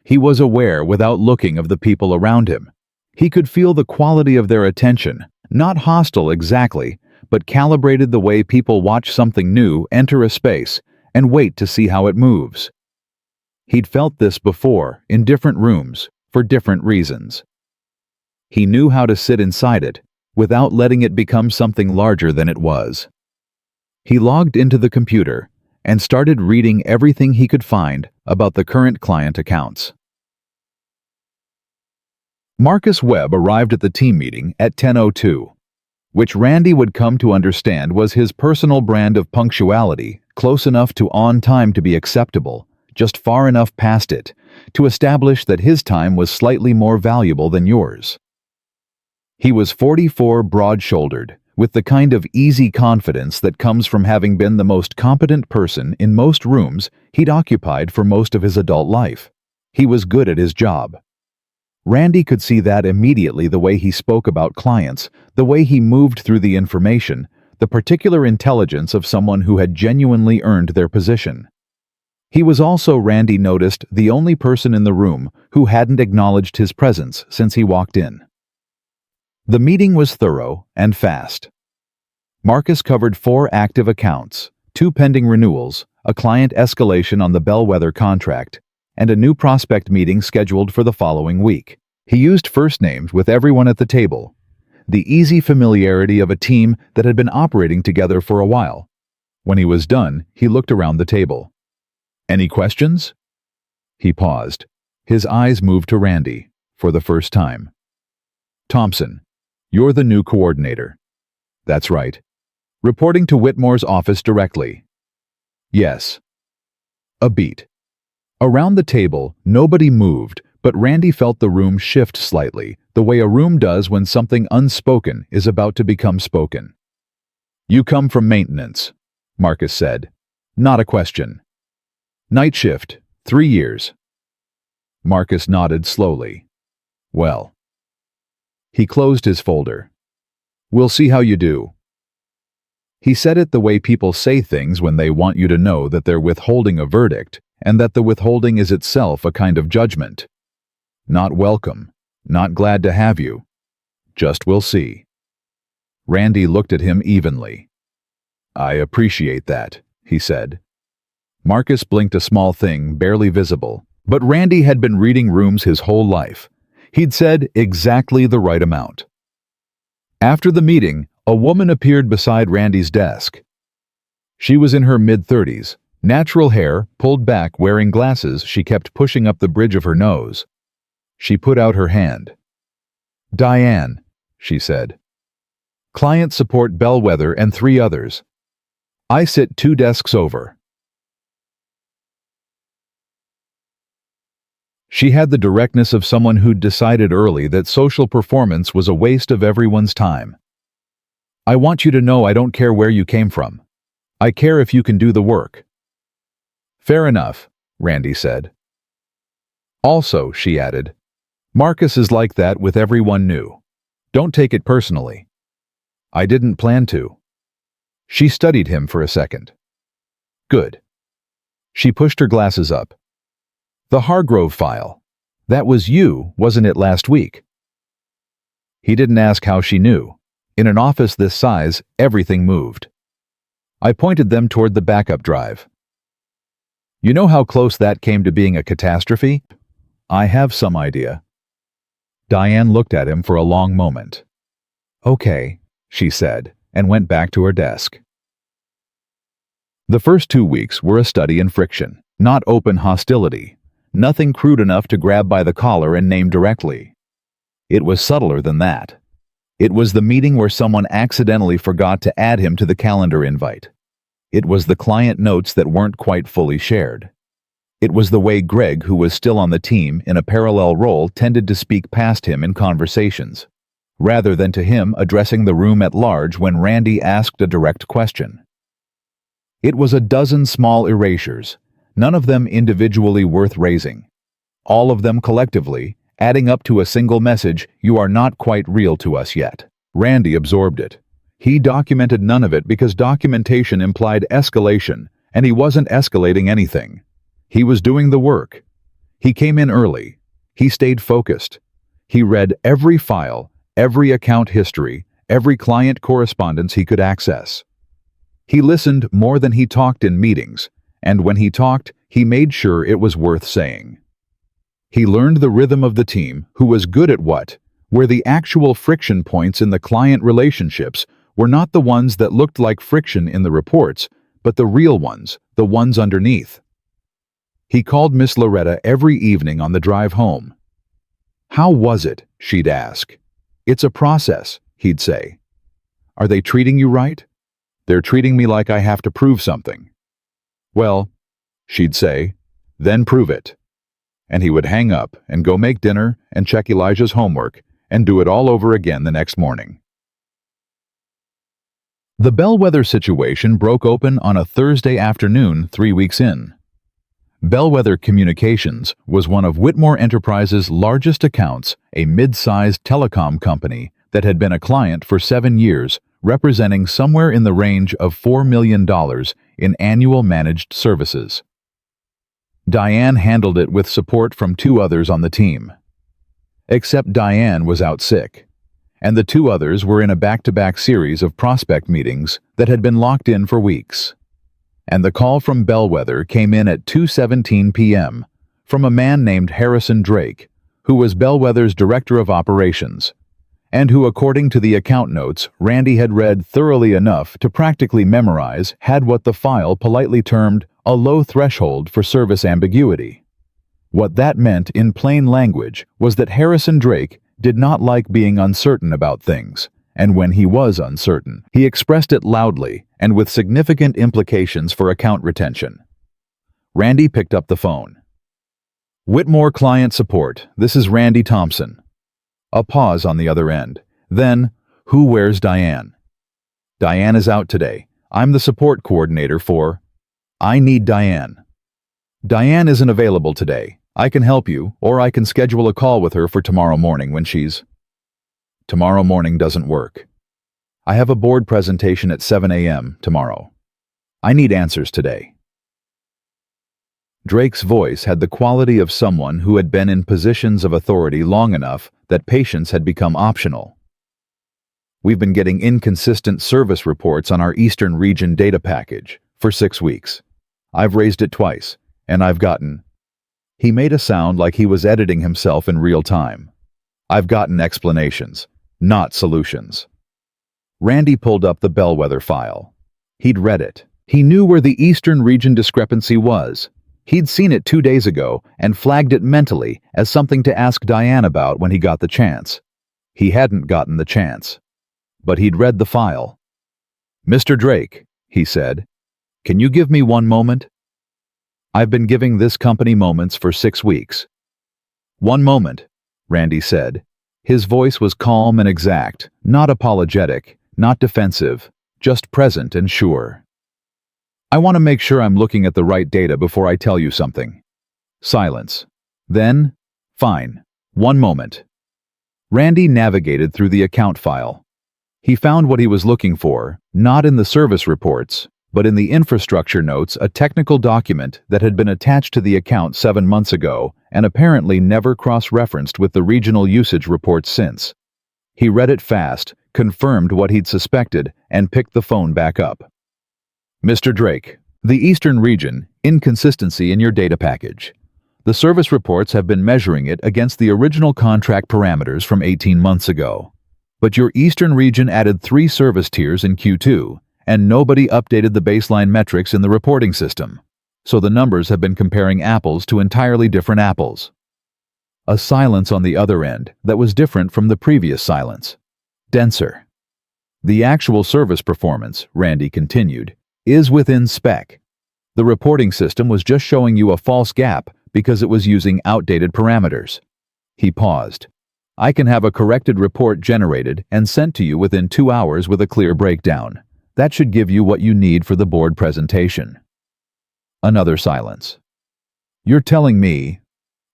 He was aware, without looking, of the people around him. He could feel the quality of their attention, not hostile exactly, but calibrated the way people watch something new enter a space and wait to see how it moves. He'd felt this before, in different rooms, for different reasons. He knew how to sit inside it, without letting it become something larger than it was. He logged into the computer and started reading everything he could find about the current client accounts. Marcus Webb arrived at the team meeting at 10:02. Which Randy would come to understand was his personal brand of punctuality, close enough to on time to be acceptable, just far enough past it, to establish that his time was slightly more valuable than yours. He was 44, broad-shouldered, with the kind of easy confidence that comes from having been the most competent person in most rooms he'd occupied for most of his adult life. He was good at his job. Randy could see that immediately, the way he spoke about clients, the way he moved through the information, the particular intelligence of someone who had genuinely earned their position. He was also, Randy noticed, the only person in the room who hadn't acknowledged his presence since he walked in. The meeting was thorough and fast. Marcus covered 4 active accounts, 2 pending renewals, a client escalation on the bellwether contract, and a new prospect meeting scheduled for the following week. He used first names with everyone at the table, the easy familiarity of a team that had been operating together for a while. When he was done, he looked around the table. Any questions? He paused. His eyes moved to Randy, for the first time. Thompson, you're the new coordinator. That's right. Reporting to Whitmore's office directly. Yes. A beat. Around the table, nobody moved, but Randy felt the room shift slightly, the way a room does when something unspoken is about to become spoken. You come from maintenance, Marcus said. Not a question. Night shift, 3 years. Marcus nodded slowly. Well. He closed his folder. We'll see how you do. He said it the way people say things when they want you to know that they're withholding a verdict, and that the withholding is itself a kind of judgment. Not welcome, not glad to have you. Just we'll see. Randy looked at him evenly. I appreciate that, he said. Marcus blinked a small thing, barely visible, but Randy had been reading rooms his whole life. He'd said exactly the right amount. After the meeting, a woman appeared beside Randy's desk. She was in her mid-30s, natural hair, pulled back, wearing glasses she kept pushing up the bridge of her nose. She put out her hand. Diane, she said. Client support Bellwether and 3 others. I sit 2 desks over. She had the directness of someone who'd decided early that social performance was a waste of everyone's time. I want you to know I don't care where you came from. I care if you can do the work. Fair enough, Randy said. Also, she added, Marcus is like that with everyone new. Don't take it personally. I didn't plan to. She studied him for a second. Good. She pushed her glasses up. The Hargrove file. That was you, wasn't it, last week? He didn't ask how she knew. In an office this size, everything moved. I pointed them toward the backup drive. You know how close that came to being a catastrophe? I have some idea. Diane looked at him for a long moment. Okay, she said, and went back to her desk. The first 2 weeks were a study in friction, not open hostility, nothing crude enough to grab by the collar and name directly. It was subtler than that. It was the meeting where someone accidentally forgot to add him to the calendar invite. It was the client notes that weren't quite fully shared. It was the way Greg, who was still on the team in a parallel role, tended to speak past him in conversations, rather than to him addressing the room at large when Randy asked a direct question. It was a dozen small erasures, none of them individually worth raising. All of them collectively, adding up to a single message, you are not quite real to us yet. Randy absorbed it. He documented none of it because documentation implied escalation, and he wasn't escalating anything. He was doing the work. He came in early. He stayed focused. He read every file, every account history, every client correspondence he could access. He listened more than he talked in meetings, and when he talked, he made sure it was worth saying. He learned the rhythm of the team, who was good at what, where the actual friction points in the client relationships were not the ones that looked like friction in the reports, but the real ones, the ones underneath. He called Miss Loretta every evening on the drive home. How was it? She'd ask. It's a process, he'd say. Are they treating you right? They're treating me like I have to prove something. Well, she'd say, then prove it. And he would hang up and go make dinner and check Elijah's homework and do it all over again the next morning. The Bellwether situation broke open on a Thursday afternoon 3 weeks in. Bellwether Communications was one of Whitmore Enterprises' largest accounts, a mid-sized telecom company that had been a client for 7 years, representing somewhere in the range of $4 million in annual managed services. Diane handled it with support from 2 others on the team. Except Diane was out sick, and the 2 others were in a back-to-back series of prospect meetings that had been locked in for weeks. And the call from Bellwether came in at 2:17 p.m. from a man named Harrison Drake, who was Bellwether's director of operations. and who, according to the account notes Randy had read thoroughly enough to practically memorize, had what the file politely termed a low threshold for service ambiguity. What that meant in plain language was that Harrison Drake did not like being uncertain about things, and when he was uncertain, he expressed it loudly and with significant implications for account retention. Randy picked up the phone. "Whitmore Client Support, this is Randy Thompson." A pause on the other end. Then, "Who wears Diane?" "Diane is out today. I'm the support coordinator for—" "I need Diane." "Diane isn't available today. I can help you, or I can schedule a call with her for tomorrow morning when she's—" "Tomorrow morning doesn't work. I have a board presentation at 7 a.m. tomorrow. I need answers today." Drake's voice had the quality of someone who had been in positions of authority long enough that patience had become optional. "We've been getting inconsistent service reports on our Eastern Region data package for 6 weeks. I've raised it twice, and I've gotten—" He made a sound like he was editing himself in real time. "I've gotten explanations, not solutions." Randy pulled up the bellwether file. He'd read it. He knew where the Eastern Region discrepancy was. He'd seen it 2 days ago and flagged it mentally as something to ask Diane about when he got the chance. He hadn't gotten the chance. But he'd read the file. "Mr. Drake," he said, "can you give me one moment?" "I've been giving this company moments for 6 weeks." "One moment," Randy said. His voice was calm and exact, not apologetic, not defensive, just present and sure. "I want to make sure I'm looking at the right data before I tell you something." Silence. Then, "Fine. 1 moment." Randy navigated through the account file. He found what he was looking for, not in the service reports, but in the infrastructure notes, a technical document that had been attached to the account 7 months ago and apparently never cross-referenced with the regional usage reports since. He read it fast, confirmed what he'd suspected, and picked the phone back up. "Mr. Drake, the Eastern Region, inconsistency in your data package. The service reports have been measuring it against the original contract parameters from 18 months ago. But your Eastern Region added 3 service tiers in Q2, and nobody updated the baseline metrics in the reporting system. So the numbers have been comparing apples to entirely different apples." A silence on the other end that was different from the previous silence. Denser. "The actual service performance," Randy continued, "is within spec. The reporting system was just showing you a false gap because it was using outdated parameters." He paused. "I can have a corrected report generated and sent to you within 2 hours with a clear breakdown. That should give you what you need for the board presentation." Another silence. "You're telling me,"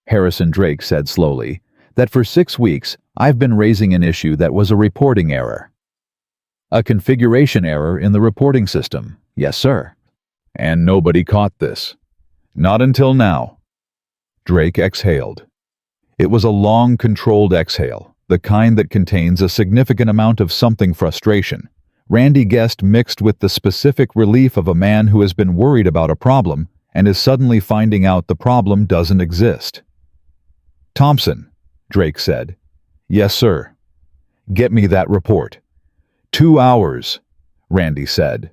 Harrison Drake said slowly, "that for 6 weeks I've been raising an issue that was a reporting error." "A configuration error in the reporting system. Yes, sir." "And nobody caught this?" "Not until now." Drake exhaled. It was a long, controlled exhale, the kind that contains a significant amount of something frustration. Randy guessed mixed with the specific relief of a man who has been worried about a problem and is suddenly finding out the problem doesn't exist. "Thompson," Drake said. "Yes, sir." "Get me that report." 2 hours, Randy said.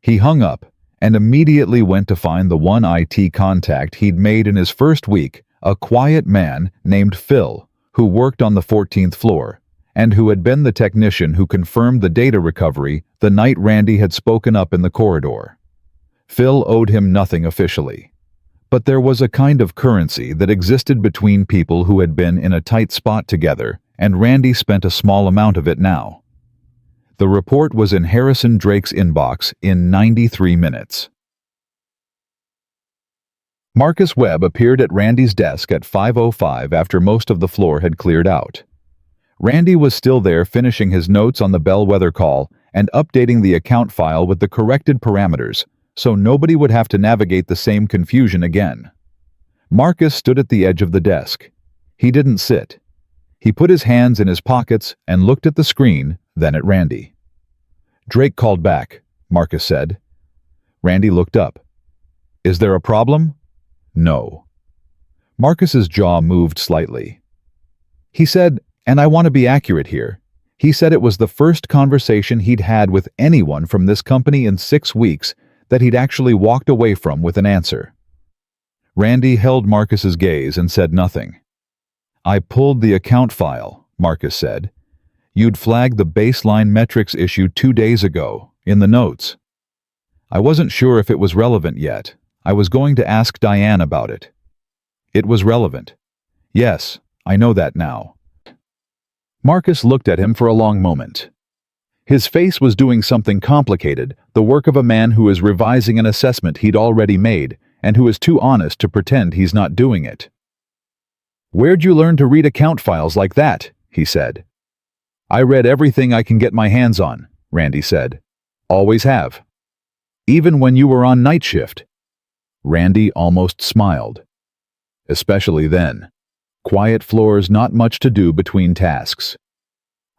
He hung up and immediately went to find the one IT contact he'd made in his first week, a quiet man named Phil, who worked on the 14th floor, and who had been the technician who confirmed the data recovery the night Randy had spoken up in the corridor. Phil owed him nothing officially. But there was a kind of currency that existed between people who had been in a tight spot together, and Randy spent a small amount of it now. The report was in Harrison Drake's inbox in 93 minutes. Marcus Webb appeared at Randy's desk at 5:05 after most of the floor had cleared out. Randy was still there finishing his notes on the bellwether call and updating the account file with the corrected parameters, so nobody would have to navigate the same confusion again. Marcus stood at the edge of the desk. He didn't sit. He put his hands in his pockets and looked at the screen, then at Randy. "Drake called back," Marcus said. Randy looked up. "Is there a problem?" "No." Marcus's jaw moved slightly. He said, and I want to be accurate here, He said it was the first conversation he'd had with anyone from this company in 6 weeks that he'd actually walked away from with an answer. Randy held Marcus's gaze and said nothing. "I pulled the account file," Marcus said. "You'd flagged the baseline metrics issue 2 days ago, in the notes. I wasn't sure if it was relevant yet. I was going to ask Diane about it." "It was relevant." "Yes, I know that now." Marcus looked at him for a long moment. His face was doing something complicated, the work of a man who is revising an assessment he'd already made, and who is too honest to pretend he's not doing it. "Where'd you learn to read account files like that?" he said. "I read everything I can get my hands on," Randy said. "Always have." "Even when you were on night shift?" Randy almost smiled. "Especially then. Quiet floors, not much to do between tasks.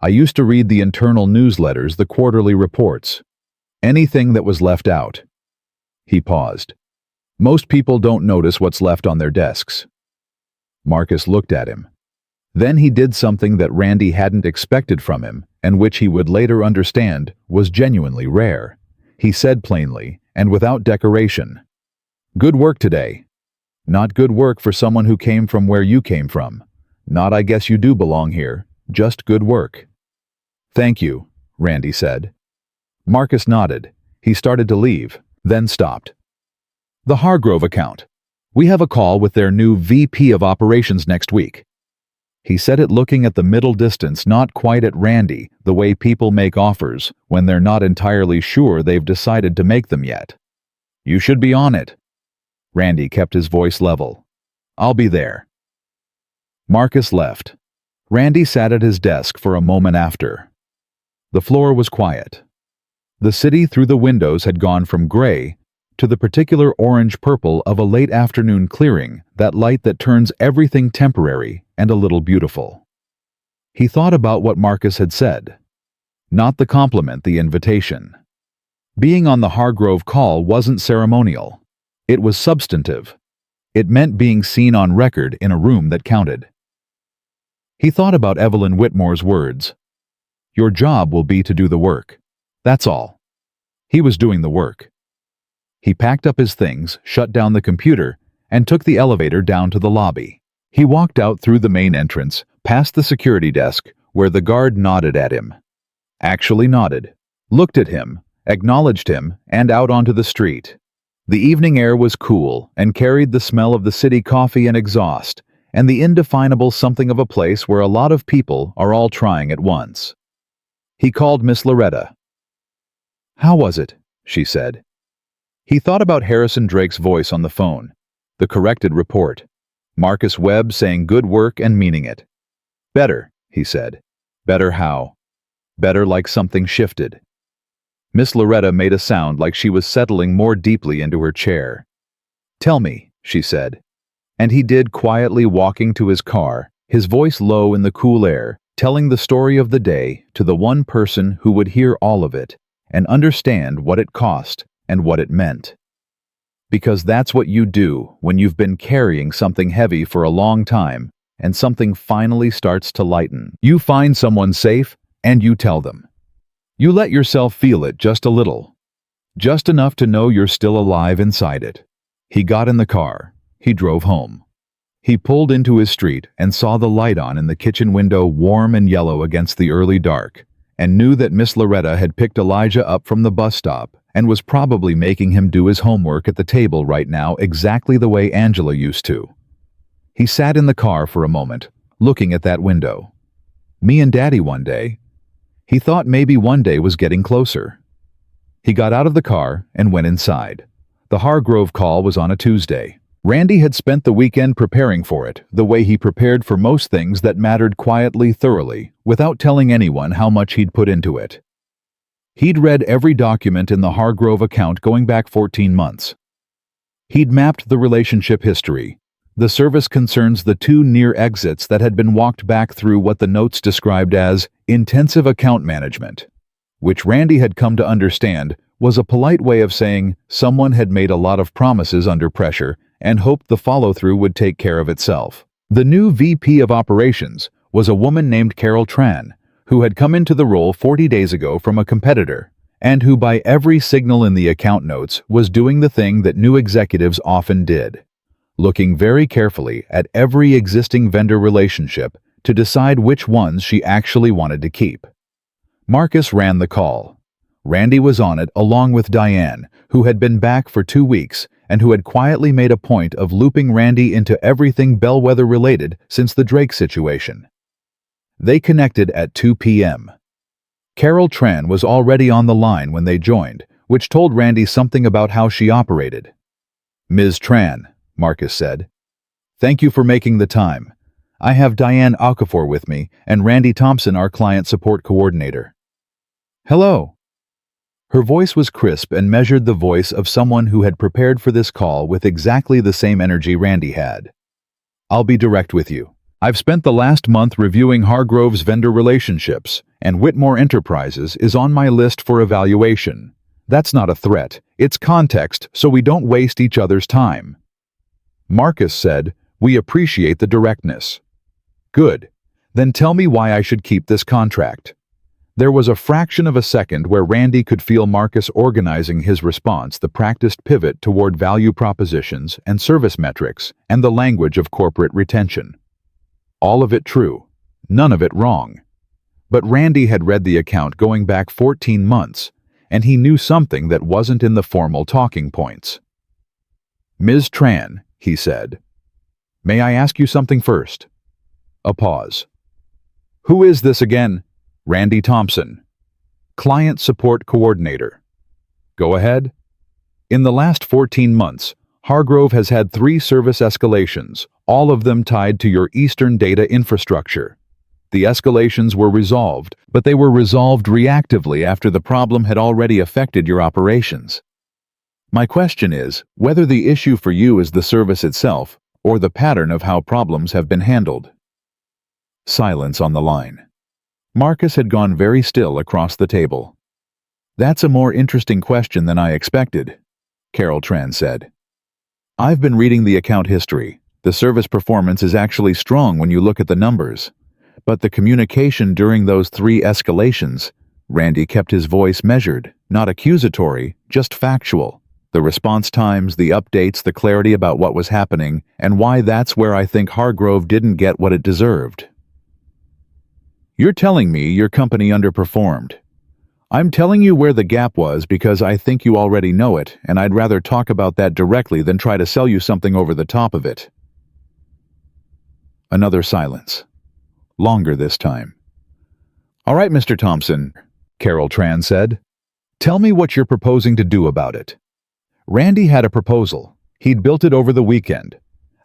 I used to read the internal newsletters, the quarterly reports. Anything that was left out." He paused. "Most people don't notice what's left on their desks." Marcus looked at him. Then he did something that Randy hadn't expected from him, and which he would later understand was genuinely rare. He said plainly, and without decoration, "Good work today." Not good work for someone who came from where you came from. Not "I guess you do belong here," just good work. "Thank you," Randy said. Marcus nodded. He started to leave, then stopped. "The Hargrove account. We have a call with their new VP of Operations next week." He said it looking at the middle distance, not quite at Randy, the way people make offers when they're not entirely sure they've decided to make them yet. "You should be on it." Randy kept his voice level. "I'll be there." Marcus left. Randy sat at his desk for a moment after. The floor was quiet. The city through the windows had gone from gray to the particular orange-purple of a late afternoon clearing, that light that turns everything temporary and a little beautiful. He thought about what Marcus had said. Not the compliment, the invitation. Being on the Hargrove call wasn't ceremonial. It was substantive. It meant being seen on record in a room that counted. He thought about Evelyn Whitmore's words. "Your job will be to do the work. That's all." He was doing the work. He packed up his things, shut down the computer, and took the elevator down to the lobby. He walked out through the main entrance, past the security desk, where the guard nodded at him. Actually nodded, looked at him, acknowledged him, and out onto the street. The evening air was cool and carried the smell of the city coffee and exhaust, and the indefinable something of a place where a lot of people are all trying at once. He called Miss Loretta. "How was it?" she said. He thought about Harrison Drake's voice on the phone, the corrected report, Marcus Webb saying good work and meaning it. "Better," he said. "Better how?" "Better like something shifted." Miss Loretta made a sound like she was settling more deeply into her chair. "Tell me," she said. And he did, quietly walking to his car, his voice low in the cool air, telling the story of the day to the one person who would hear all of it and understand what it cost and what it meant. Because that's what you do when you've been carrying something heavy for a long time and something finally starts to lighten. You find someone safe and you tell them. You let yourself feel it just a little. Just enough to know you're still alive inside it. He got in the car. He drove home. He pulled into his street and saw the light on in the kitchen window, warm and yellow against the early dark, and knew that Miss Loretta had picked Elijah up from the bus stop and was probably making him do his homework at the table right now exactly the way Angela used to. He sat in the car for a moment, looking at that window. Me and Daddy one day. He thought maybe one day was getting closer. He got out of the car and went inside. The Hargrove call was on a Tuesday. Randy had spent the weekend preparing for it, the way he prepared for most things that mattered, quietly, thoroughly, without telling anyone how much he'd put into it. He'd read every document in the Hargrove account going back 14 months. He'd mapped the relationship history. The service concerns the 2 near exits that had been walked back through what the notes described as intensive account management, which Randy had come to understand was a polite way of saying someone had made a lot of promises under pressure and hoped the follow-through would take care of itself. The new VP of Operations was a woman named Carol Tran, who had come into the role 40 days ago from a competitor, and who by every signal in the account notes was doing the thing that new executives often did, looking very carefully at every existing vendor relationship to decide which ones she actually wanted to keep. Marcus ran the call. Randy was on it along with Diane, who had been back for 2 weeks and who had quietly made a point of looping Randy into everything Bellwether-related since the Drake situation. They connected at 2 p.m. Carol Tran was already on the line when they joined, which told Randy something about how she operated. "Ms. Tran," Marcus said, "thank you for making the time. I have Diane Okafor with me and Randy Thompson, our client support coordinator." "Hello." Her voice was crisp and measured the voice of someone who had prepared for this call with exactly the same energy Randy had. "I'll be direct with you. I've spent the last month reviewing Hargrove's vendor relationships, and Whitmore Enterprises is on my list for evaluation. That's not a threat, it's context, so we don't waste each other's time." Marcus said, "We appreciate the directness." "Good. Then tell me why I should keep this contract." There was a fraction of a second where Randy could feel Marcus organizing his response, the practiced pivot toward value propositions and service metrics and the language of corporate retention. All of it true, none of it wrong. But Randy had read the account going back 14 months, and he knew something that wasn't in the formal talking points. "Ms. Tran," he said, "may I ask you something first?" A pause. "Who is this again?" "Randy Thompson, Client Support Coordinator." "Go ahead." "In the last 14 months, Hargrove has had 3 service escalations, all of them tied to your Eastern data infrastructure. The escalations were resolved, but they were resolved reactively after the problem had already affected your operations. My question is whether the issue for you is the service itself or the pattern of how problems have been handled." Silence on the line. Marcus had gone very still across the table. "That's a more interesting question than I expected," Carol Tran said. "I've been reading the account history. The service performance is actually strong when you look at the numbers. But the communication during those 3 escalations," Randy kept his voice measured, not accusatory, just factual. "The response times, the updates, the clarity about what was happening, and why that's where I think Hargrove didn't get what it deserved." "You're telling me your company underperformed. I'm telling you where the gap was because I think you already know it, and I'd rather talk about that directly than try to sell you something over the top of it." Another silence. Longer this time. "All right, Mr. Thompson," Carol Tran said. "Tell me what you're proposing to do about it." Randy had a proposal. He'd built it over the weekend.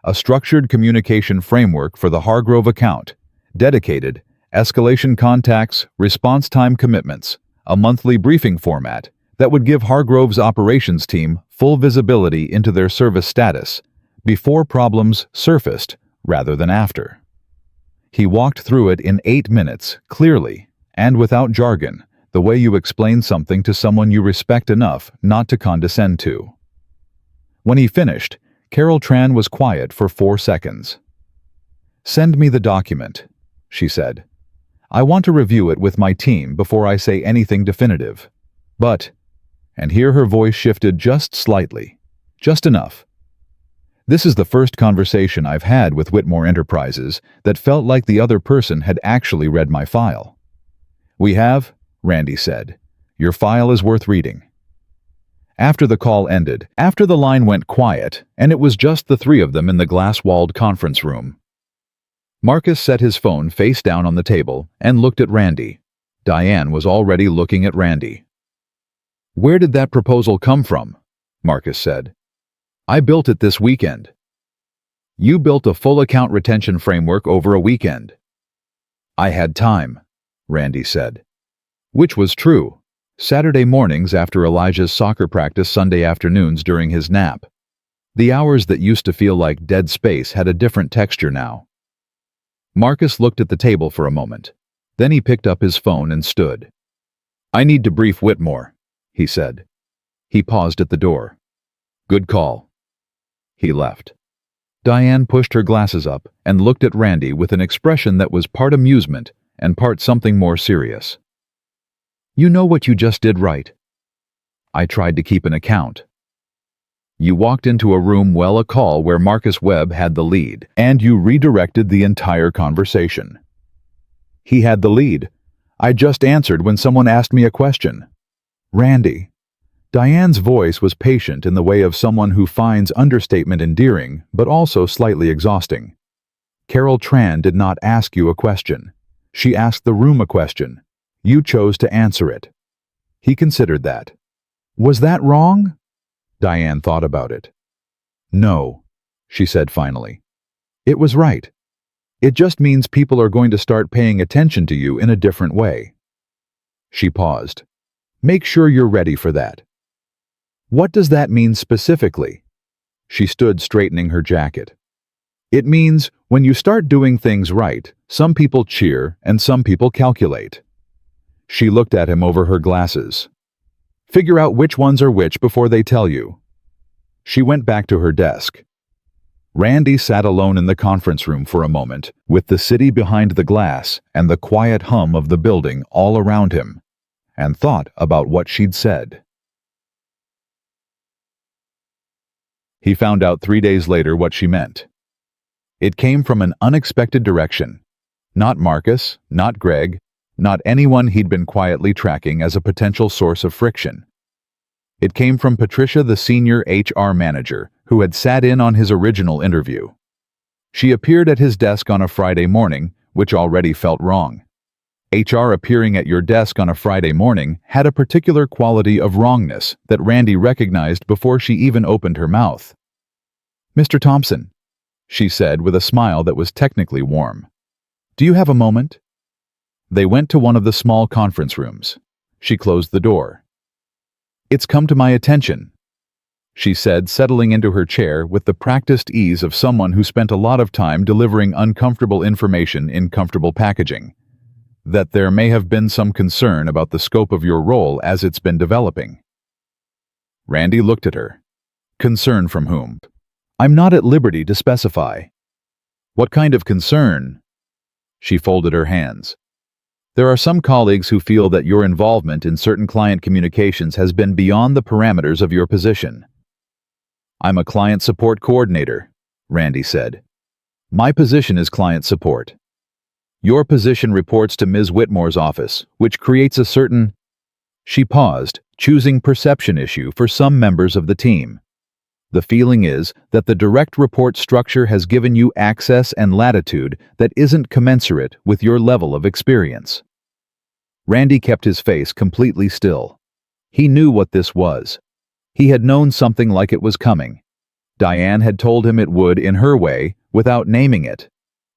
A structured communication framework for the Hargrove account, dedicated, escalation contacts, response time commitments, a monthly briefing format that would give Hargrove's operations team full visibility into their service status before problems surfaced rather than after. He walked through it in 8 minutes, clearly, and without jargon, the way you explain something to someone you respect enough not to condescend to. When he finished, Carol Tran was quiet for 4 seconds. "Send me the document," she said. "I want to review it with my team before I say anything definitive. But," and here her voice shifted just slightly, just enough, "this is the first conversation I've had with Whitmore Enterprises that felt like the other person had actually read my file." "We have," Randy said. "Your file is worth reading." After the call ended, after the line went quiet, and it was just the 3 of them in the glass-walled conference room, Marcus set his phone face down on the table and looked at Randy. Diane was already looking at Randy. "Where did that proposal come from?" Marcus said. "I built it this weekend." "You built a full account retention framework over a weekend." "I had time," Randy said. Which was true. Saturday mornings after Elijah's soccer practice, Sunday afternoons during his nap. The hours that used to feel like dead space had a different texture now. Marcus looked at the table for a moment. Then he picked up his phone and stood. "I need to brief Whitmore," he said. He paused at the door. "Good call." He left. Diane pushed her glasses up and looked at Randy with an expression that was part amusement and part something more serious. You know what you just did, right? I tried to keep an account. You walked into a room a call where Marcus Webb had the lead, and you redirected the entire conversation. He had the lead. I just answered when someone asked me a question. Randy. Diane's voice was patient in the way of someone who finds understatement endearing, but also slightly exhausting. Carol Tran did not ask you a question. She asked the room a question. You chose to answer it. He considered that. Was that wrong? Diane thought about it. No, she said finally. It was right. It just means people are going to start paying attention to you in a different way. She paused. Make sure you're ready for that. What does that mean specifically? She stood straightening her jacket. It means when you start doing things right, some people cheer and some people calculate. She looked at him over her glasses. Figure out which ones are which before they tell you. She went back to her desk. Randy sat alone in the conference room for a moment, with the city behind the glass and the quiet hum of the building all around him, and thought about what she'd said. He found out 3 days later what she meant. It came from an unexpected direction. Not Marcus, not Greg, not anyone he'd been quietly tracking as a potential source of friction. It came from Patricia, the senior HR manager, who had sat in on his original interview. She appeared at his desk on a Friday morning, which already felt wrong. HR appearing at your desk on a Friday morning had a particular quality of wrongness that Randy recognized before she even opened her mouth. Mr. Thompson, she said with a smile that was technically warm. Do you have a moment? They went to one of the small conference rooms. She closed the door. It's come to my attention, she said, settling into her chair with the practiced ease of someone who spent a lot of time delivering uncomfortable information in comfortable packaging, that there may have been some concern about the scope of your role as it's been developing. Randy looked at her. Concern from whom? I'm not at liberty to specify. What kind of concern? She folded her hands. There are some colleagues who feel that your involvement in certain client communications has been beyond the parameters of your position. I'm a client support coordinator, Randy said. My position is client support. Your position reports to Ms. Whitmore's office, which creates a certain... She paused, choosing perception issue for some members of the team. The feeling is that the direct report structure has given you access and latitude that isn't commensurate with your level of experience. Randy kept his face completely still. He knew what this was. He had known something like it was coming. Diane had told him it would in her way, without naming it.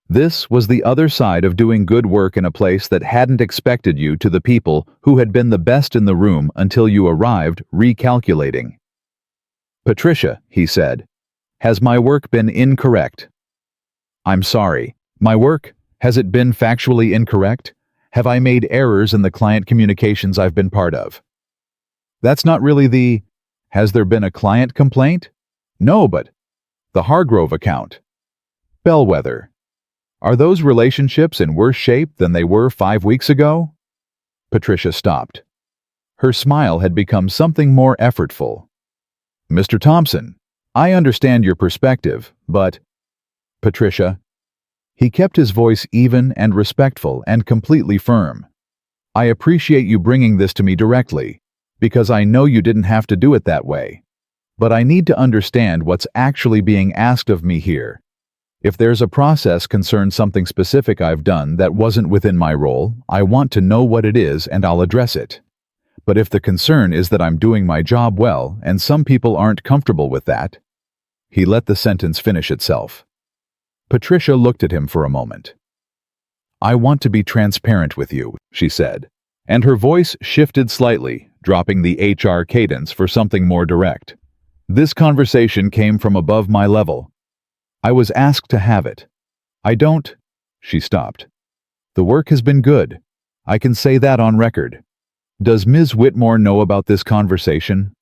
This was the other side of doing good work in a place that hadn't expected you to the people who had been the best in the room until you arrived recalculating. Patricia, he said, has my work been incorrect? I'm sorry. My work? Has it been factually incorrect? Have I made errors in the client communications I've been part of? That's not really the... Has there been a client complaint? No, but... The Hargrove account. Bellwether. Are those relationships in worse shape than they were 5 weeks ago? Patricia stopped. Her smile had become something more effortful. Mr. Thompson, I understand your perspective, but... Patricia. He kept his voice even and respectful and completely firm. I appreciate you bringing this to me directly, because I know you didn't have to do it that way. But I need to understand what's actually being asked of me here. If there's a process concerned something specific I've done that wasn't within my role, I want to know what it is and I'll address it. But if the concern is that I'm doing my job well and some people aren't comfortable with that... He let the sentence finish itself. Patricia looked at him for a moment. I want to be transparent with you, she said, and her voice shifted slightly, dropping the HR cadence for something more direct. This conversation came from above my level. I was asked to have it. I don't... She stopped. The work has been good. I can say that on record. Does Ms. Whitmore know about this conversation?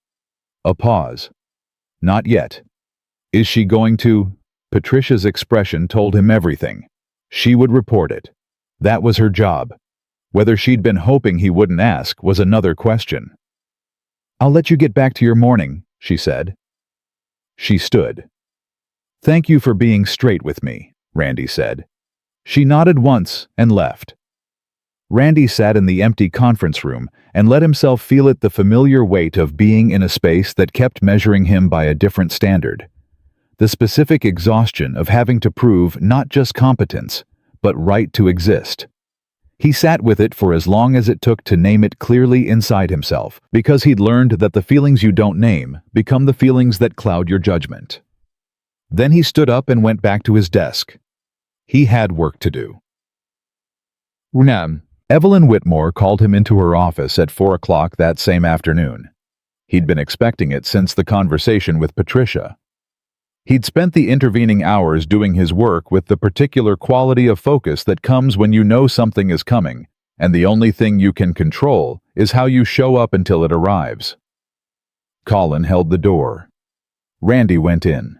A pause. Not yet. Is she going to... Patricia's expression told him everything. She would report it. That was her job. Whether she'd been hoping he wouldn't ask was another question. "I'll let you get back to your morning," she said. She stood. "Thank you for being straight with me," Randy said. She nodded once and left. Randy sat in the empty conference room and let himself feel the familiar weight of being in a space that kept measuring him by a different standard. The specific exhaustion of having to prove not just competence, but right to exist. He sat with it for as long as it took to name it clearly inside himself, because he'd learned that the feelings you don't name become the feelings that cloud your judgment. Then he stood up and went back to his desk. He had work to do. Evelyn Whitmore called him into her office at 4 o'clock that same afternoon. He'd been expecting it since the conversation with Patricia. He'd spent the intervening hours doing his work with the particular quality of focus that comes when you know something is coming, and the only thing you can control is how you show up until it arrives. Colin held the door. Randy went in.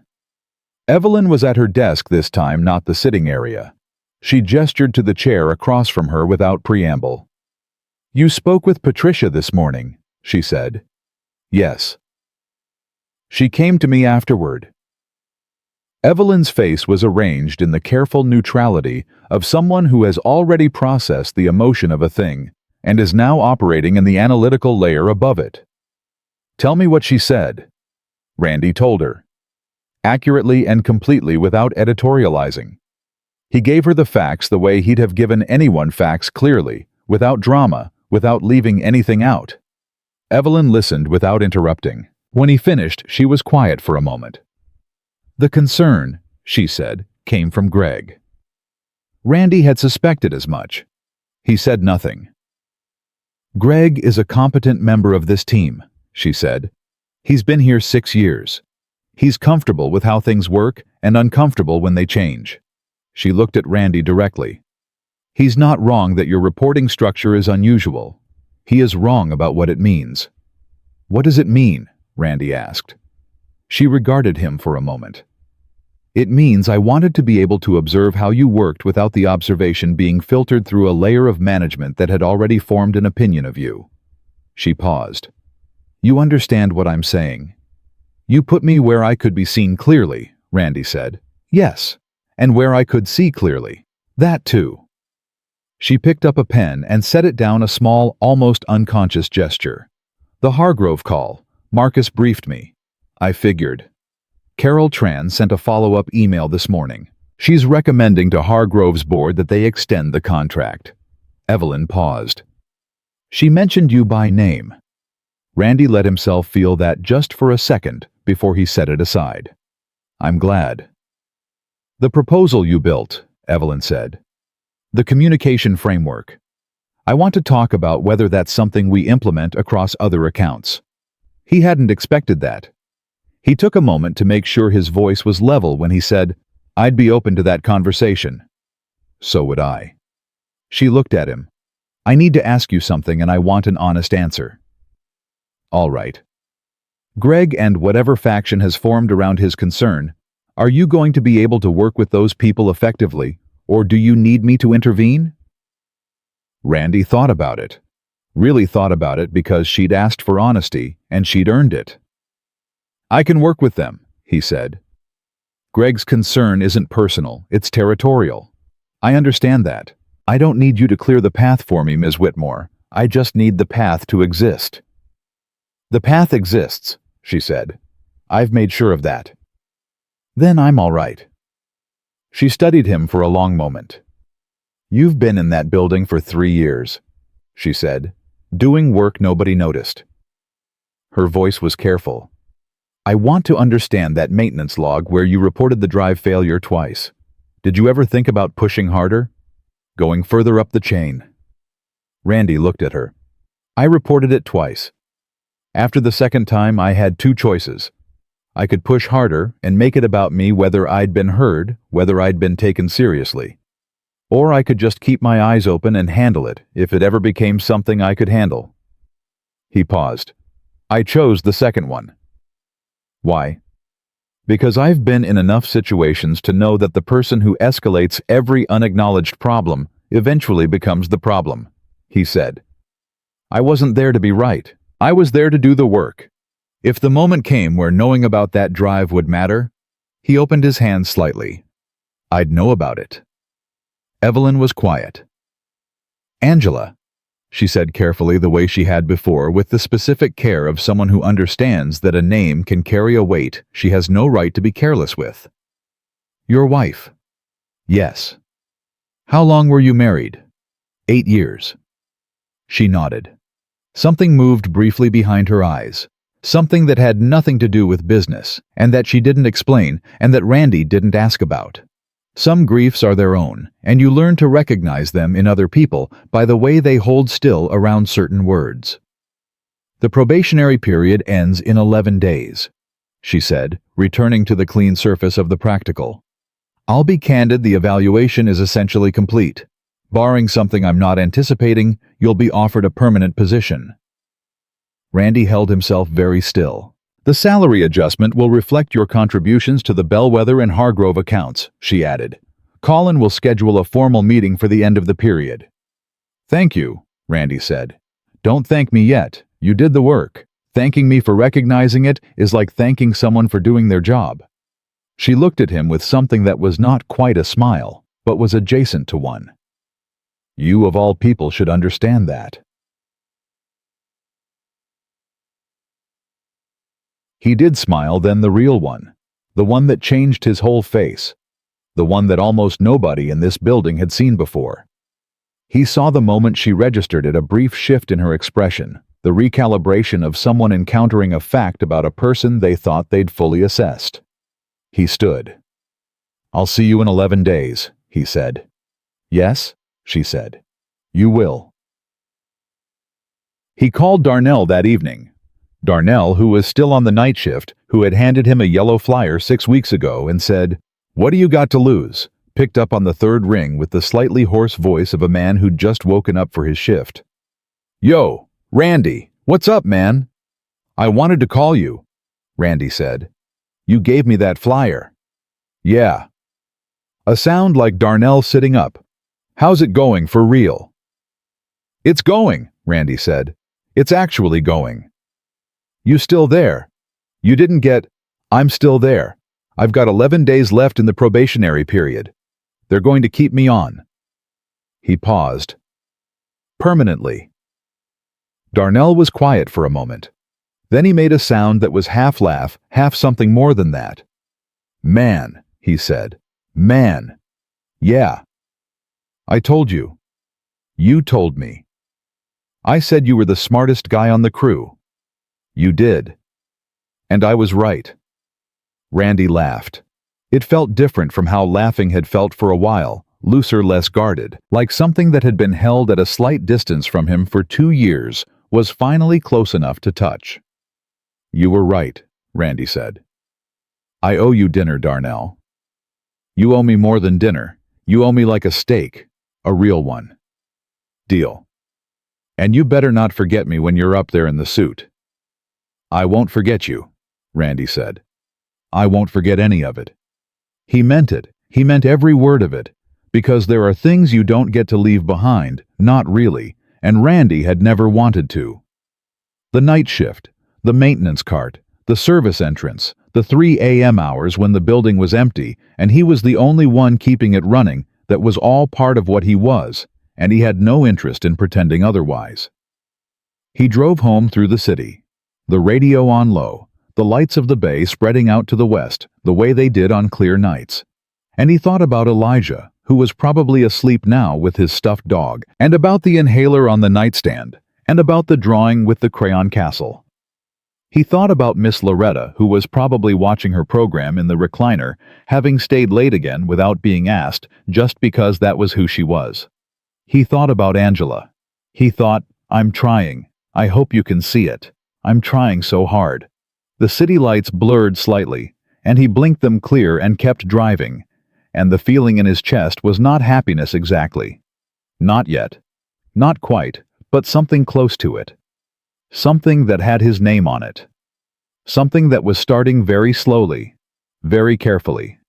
Evelyn was at her desk this time, not the sitting area. She gestured to the chair across from her without preamble. "You spoke with Patricia this morning," she said. "Yes." "She came to me afterward." Evelyn's face was arranged in the careful neutrality of someone who has already processed the emotion of a thing and is now operating in the analytical layer above it. "Tell me what she said." Randy told her. Accurately and completely without editorializing. He gave her the facts the way he'd have given anyone facts clearly, without drama, without leaving anything out. Evelyn listened without interrupting. When he finished, she was quiet for a moment. "The concern," she said, "came from Greg." Randy had suspected as much. He said nothing. "Greg is a competent member of this team," she said. "He's been here 6 years. He's comfortable with how things work and uncomfortable when they change." She looked at Randy directly. "He's not wrong that your reporting structure is unusual. He is wrong about what it means." "What does it mean?" Randy asked. She regarded him for a moment. "It means I wanted to be able to observe how you worked without the observation being filtered through a layer of management that had already formed an opinion of you." She paused. "You understand what I'm saying?" "You put me where I could be seen clearly," Randy said. "Yes, and where I could see clearly. That too." She picked up a pen and set it down, a small, almost unconscious gesture. "The Hargrove call. Marcus briefed me. I figured. Carol Tran sent a follow-up email this morning. She's recommending to Hargrove's board that they extend the contract." Evelyn paused. "She mentioned you by name." Randy let himself feel that just for a second before he set it aside. "I'm glad." "The proposal you built," Evelyn said. "The communication framework. I want to talk about whether that's something we implement across other accounts." He hadn't expected that. He took a moment to make sure his voice was level when he said, "I'd be open to that conversation." "So would I." She looked at him. "I need to ask you something and I want an honest answer." "All right. Greg and whatever faction has formed around his concern, are you going to be able to work with those people effectively, or do you need me to intervene?" Randy thought about it. Really thought about it, because she'd asked for honesty and she'd earned it. "I can work with them," he said. "Greg's concern isn't personal, it's territorial. I understand that. I don't need you to clear the path for me, Ms. Whitmore. I just need the path to exist." "The path exists," she said. "I've made sure of that." "Then I'm all right." She studied him for a long moment. "You've been in that building for 3 years," she said, "doing work nobody noticed." Her voice was careful. "I want to understand that maintenance log where you reported the drive failure twice. Did you ever think about pushing harder? Going further up the chain?" Randy looked at her. "I reported it twice. After the second time, I had 2 choices. I could push harder and make it about me, whether I'd been heard, whether I'd been taken seriously. Or I could just keep my eyes open and handle it if it ever became something I could handle." He paused. "I chose the second one." "Why?" "Because I've been in enough situations to know that the person who escalates every unacknowledged problem eventually becomes the problem, he said. I wasn't there to be right. I was there to do the work. If the moment came where knowing about that drive would matter, he opened his hand slightly. I'd know about it. Evelyn was quiet. Angela, she said carefully the way she had before, with the specific care of someone who understands that a name can carry a weight she has no right to be careless with. Your wife? Yes. How long were you married? 8 years. She nodded. Something moved briefly behind her eyes. Something that had nothing to do with business, and that she didn't explain, and that Randy didn't ask about. Some griefs are their own, and you learn to recognize them in other people by the way they hold still around certain words. The probationary period ends in 11 days, she said, returning to the clean surface of the practical. I'll be candid, the evaluation is essentially complete. Barring something I'm not anticipating, you'll be offered a permanent position. Randy held himself very still. The salary adjustment will reflect your contributions to the Bellwether and Hargrove accounts, she added. Colin will schedule a formal meeting for the end of the period. Thank you, Randy said. Don't thank me yet. You did the work. Thanking me for recognizing it is like thanking someone for doing their job. She looked at him with something that was not quite a smile, but was adjacent to one. You of all people should understand that. He did smile, then the real one, the one that changed his whole face, the one that almost nobody in this building had seen before. He saw the moment she registered it, a brief shift in her expression, the recalibration of someone encountering a fact about a person they thought they'd fully assessed. He stood. I'll see you in 11 days, he said. Yes, she said. You will. He called Darnell that evening. Darnell, who was still on the night shift, who had handed him a yellow flyer 6 weeks ago and said, "What do you got to lose?" picked up on the third ring with the slightly hoarse voice of a man who'd just woken up for his shift. Yo, Randy, what's up, man? I wanted to call you, Randy said. You gave me that flyer. Yeah. A sound like Darnell sitting up. How's it going for real? It's going, Randy said. It's actually going. You still there? You didn't get, I'm still there. I've got 11 days left in the probationary period. They're going to keep me on. He paused. Permanently. Darnell was quiet for a moment. Then he made a sound that was half laugh, half something more than that. Man, he said. Man. Yeah. I told you. You told me. I said you were the smartest guy on the crew. You did. And I was right. Randy laughed. It felt different from how laughing had felt for a while, looser, less guarded, like something that had been held at a slight distance from him for 2 years was finally close enough to touch. You were right, Randy said. I owe you dinner, Darnell. You owe me more than dinner. You owe me like a steak, a real one. Deal. And you better not forget me when you're up there in the suit. I won't forget you, Randy said. I won't forget any of it. He meant it. He meant every word of it. Because there are things you don't get to leave behind, not really, and Randy had never wanted to. The night shift, the maintenance cart, the service entrance, the 3 a.m. hours when the building was empty and he was the only one keeping it running, that was all part of what he was, and he had no interest in pretending otherwise. He drove home through the city. The radio on low, the lights of the bay spreading out to the west, the way they did on clear nights. And he thought about Elijah, who was probably asleep now with his stuffed dog, and about the inhaler on the nightstand, and about the drawing with the crayon castle. He thought about Miss Loretta, who was probably watching her program in the recliner, having stayed late again without being asked, just because that was who she was. He thought about Angela. He thought, I'm trying. I hope you can see it. I'm trying so hard. The city lights blurred slightly, and he blinked them clear and kept driving, and the feeling in his chest was not happiness exactly. Not yet. Not quite, but something close to it. Something that had his name on it. Something that was starting very slowly, very carefully,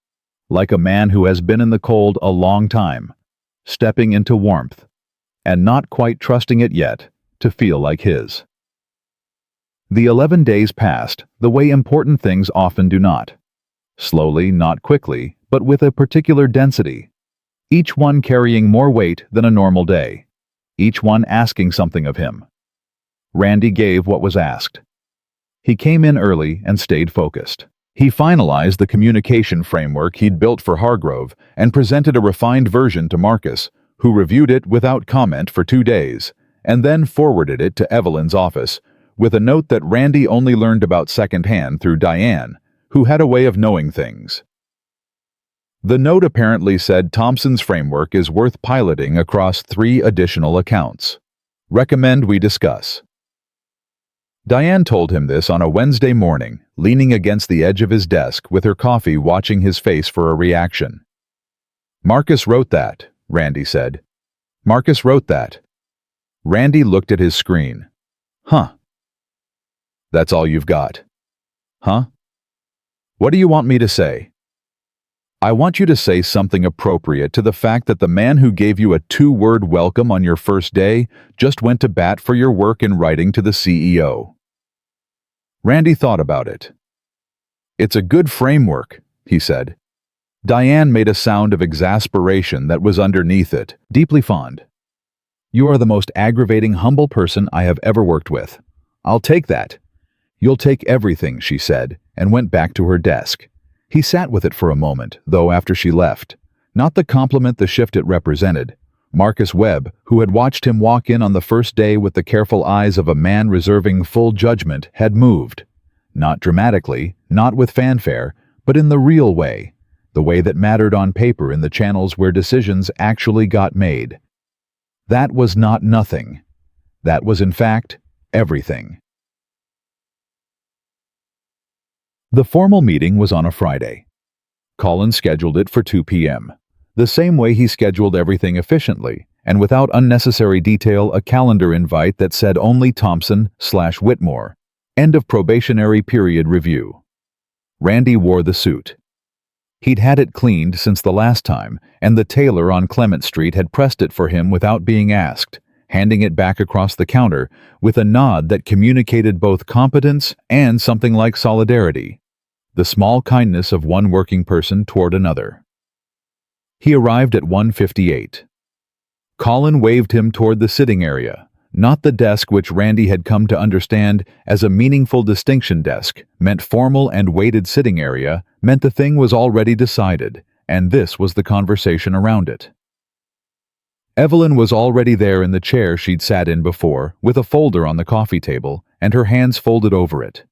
like a man who has been in the cold a long time, stepping into warmth, and not quite trusting it yet to feel like his. The 11 days passed the way important things often do not. Slowly, not quickly, but with a particular density. Each one carrying more weight than a normal day. Each one asking something of him. Randy gave what was asked. He came in early and stayed focused. He finalized the communication framework he'd built for Hargrove and presented a refined version to Marcus, who reviewed it without comment for 2 days, and then forwarded it to Evelyn's office, with a note that Randy only learned about secondhand through Diane, who had a way of knowing things. The note apparently said Thompson's framework is worth piloting across 3 additional accounts. Recommend we discuss. Diane told him this on a Wednesday morning, leaning against the edge of his desk with her coffee, watching his face for a reaction. Marcus wrote that, Randy said. Marcus wrote that. Randy looked at his screen. Huh. That's all you've got. Huh? What do you want me to say? I want you to say something appropriate to the fact that the man who gave you a 2-word welcome on your first day just went to bat for your work in writing to the CEO. Randy thought about it. It's a good framework, he said. Diane made a sound of exasperation that was underneath it, deeply fond. You are the most aggravating, humble person I have ever worked with. I'll take that. You'll take everything, she said, and went back to her desk. He sat with it for a moment, though, after she left. Not the compliment the shift it represented. Marcus Webb, who had watched him walk in on the first day with the careful eyes of a man reserving full judgment, had moved. Not dramatically, not with fanfare, but in the real way, the way that mattered on paper in the channels where decisions actually got made. That was not nothing. That was, in fact, everything. The formal meeting was on a Friday. Colin scheduled it for 2 p.m., the same way he scheduled everything efficiently, and without unnecessary detail, a calendar invite that said only Thompson/Whitmore, end of probationary period review. Randy wore the suit. He'd had it cleaned since the last time, and the tailor on Clement Street had pressed it for him without being asked, handing it back across the counter with a nod that communicated both competence and something like solidarity, the small kindness of one working person toward another. He arrived at 1:58. Colin waved him toward the sitting area, not the desk which Randy had come to understand as a meaningful distinction. Desk meant formal, and weighted sitting area meant the thing was already decided, and this was the conversation around it. Evelyn was already there in the chair she'd sat in before, with a folder on the coffee table and her hands folded over it.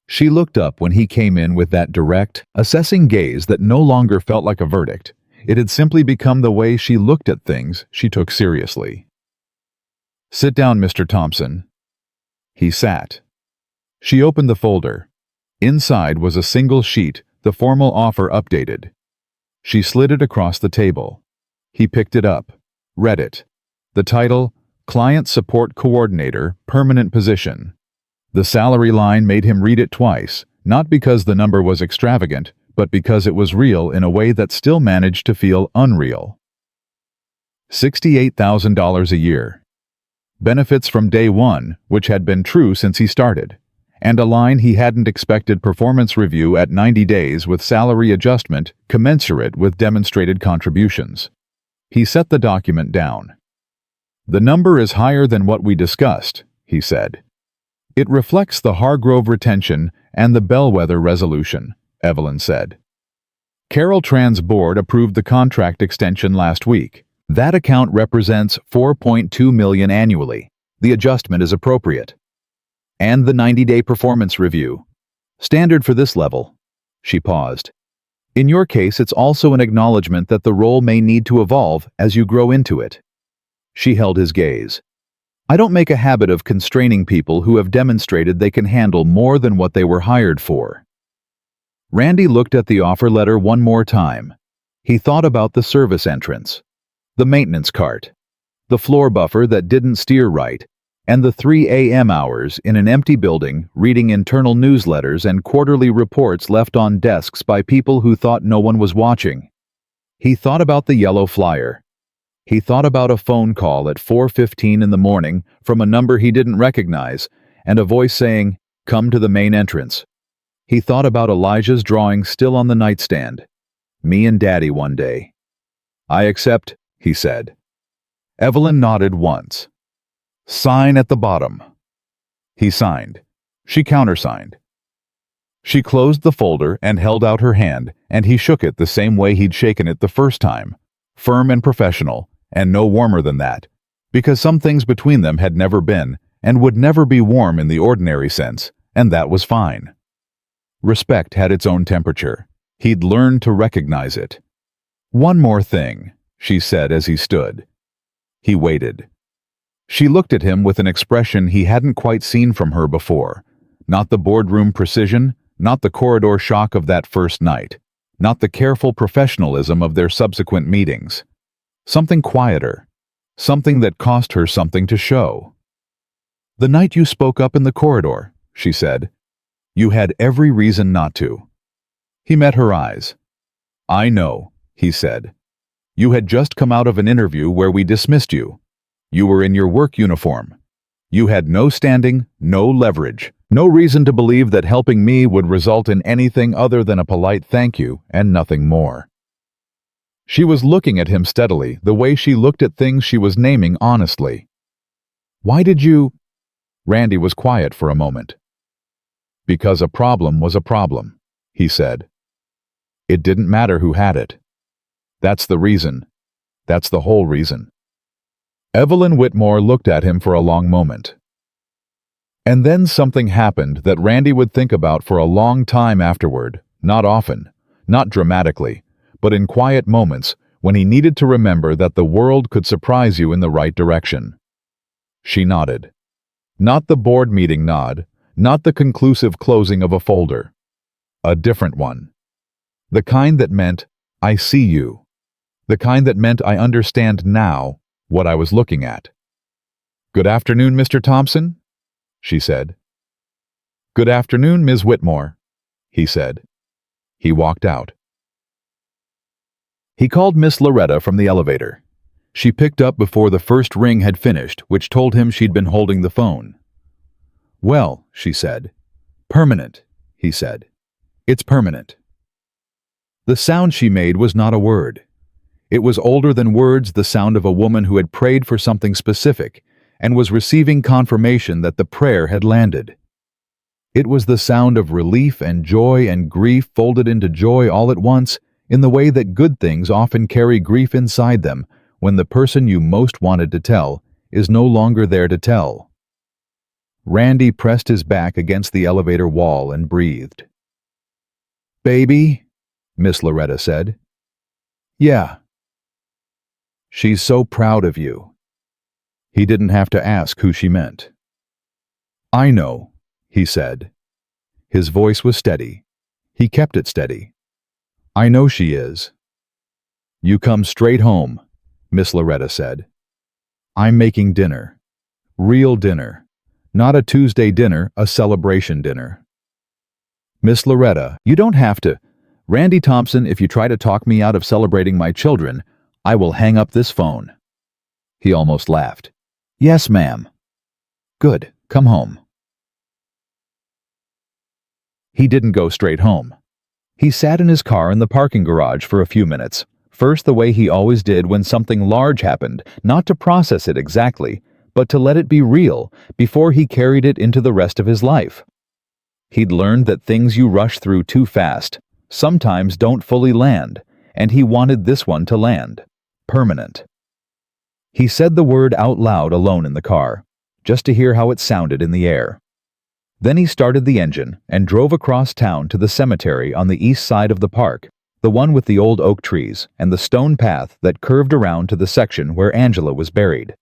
She looked up when he came in with that direct, assessing gaze that no longer felt like a verdict. It had simply become the way she looked at things she took seriously. "Sit down, Mr. Thompson." He sat. She opened the folder. Inside was a single sheet, the formal offer updated. She slid it across the table. He picked it up, read it. The title, Client Support Coordinator, Permanent Position. The salary line made him read it twice, not because the number was extravagant, but because it was real in a way that still managed to feel unreal. $68,000 a year. Benefits from day one, which had been true since he started. And a line he hadn't expected: performance review at 90 days with salary adjustment commensurate with demonstrated contributions. He set the document down. "The number is higher than what we discussed," he said. "It reflects the Hargrove retention and the Bellwether resolution," Evelyn said. "Carol Tran's board approved the contract extension last week. That account represents $4.2 million annually. The adjustment is appropriate. And the 90-day performance review. Standard for this level." She paused. "In your case, it's also an acknowledgement that the role may need to evolve as you grow into it." She held his gaze. "I don't make a habit of constraining people who have demonstrated they can handle more than what they were hired for." Randy looked at the offer letter one more time. He thought about the service entrance, the maintenance cart, the floor buffer that didn't steer right, and the 3 a.m. hours in an empty building reading internal newsletters and quarterly reports left on desks by people who thought no one was watching. He thought about the yellow flyer. He thought about a phone call at 4:15 in the morning from a number he didn't recognize, and a voice saying, "Come to the main entrance." He thought about Elijah's drawing still on the nightstand. "Me and Daddy one day." "I accept," he said. Evelyn nodded once. "Sign at the bottom." He signed. She countersigned. She closed the folder and held out her hand, and he shook it the same way he'd shaken it the first time, firm and professional, and no warmer than that, because some things between them had never been, and would never be warm in the ordinary sense, and that was fine. Respect had its own temperature. He'd learned to recognize it. "One more thing," she said as he stood. He waited. She looked at him with an expression he hadn't quite seen from her before. Not the boardroom precision, not the corridor shock of that first night, not the careful professionalism of their subsequent meetings. Something quieter, something that cost her something to show. "The night you spoke up in the corridor," she said. "You had every reason not to." He met her eyes. "I know," he said. "You had just come out of an interview where we dismissed you. You were in your work uniform. You had no standing, no leverage, no reason to believe that helping me would result in anything other than a polite thank you and nothing more." She was looking at him steadily, the way she looked at things she was naming honestly. "Why did you—" Randy was quiet for a moment. "Because a problem was a problem," he said. "It didn't matter who had it. That's the reason. That's the whole reason." Evelyn Whitmore looked at him for a long moment. And then something happened that Randy would think about for a long time afterward, not often, not dramatically, but in quiet moments when he needed to remember that the world could surprise you in the right direction. She nodded. Not the board meeting nod, not the conclusive closing of a folder. A different one. The kind that meant, "I see you." The kind that meant I understand now what I was looking at. "Good afternoon, Mr. Thompson," she said. "Good afternoon, Ms. Whitmore," he said. He walked out. He called Miss Loretta from the elevator. She picked up before the first ring had finished, which told him she'd been holding the phone. "Well," she said. "Permanent," he said. "It's permanent." The sound she made was not a word. It was older than words, the sound of a woman who had prayed for something specific and was receiving confirmation that the prayer had landed. It was the sound of relief and joy and grief folded into joy all at once, in the way that good things often carry grief inside them when the person you most wanted to tell is no longer there to tell. Randy pressed his back against the elevator wall and breathed. "Baby," Miss Loretta said. "Yeah." "She's so proud of you." He didn't have to ask who she meant. "I know," he said. His voice was steady. He kept it steady. "I know she is." "You come straight home," Miss Loretta said. "I'm making dinner. Real dinner. Not a Tuesday dinner, a celebration dinner." "Miss Loretta, you don't have to—" "Randy Thompson, if you try to talk me out of celebrating my children, I will hang up this phone." He almost laughed. "Yes, ma'am." "Good, come home." He didn't go straight home. He sat in his car in the parking garage for a few minutes, first the way he always did when something large happened, not to process it exactly, but to let it be real before he carried it into the rest of his life. He'd learned that things you rush through too fast sometimes don't fully land, and he wanted this one to land. Permanent. He said the word out loud alone in the car, just to hear how it sounded in the air. Then he started the engine and drove across town to the cemetery on the east side of the park, the one with the old oak trees and the stone path that curved around to the section where Angela was buried.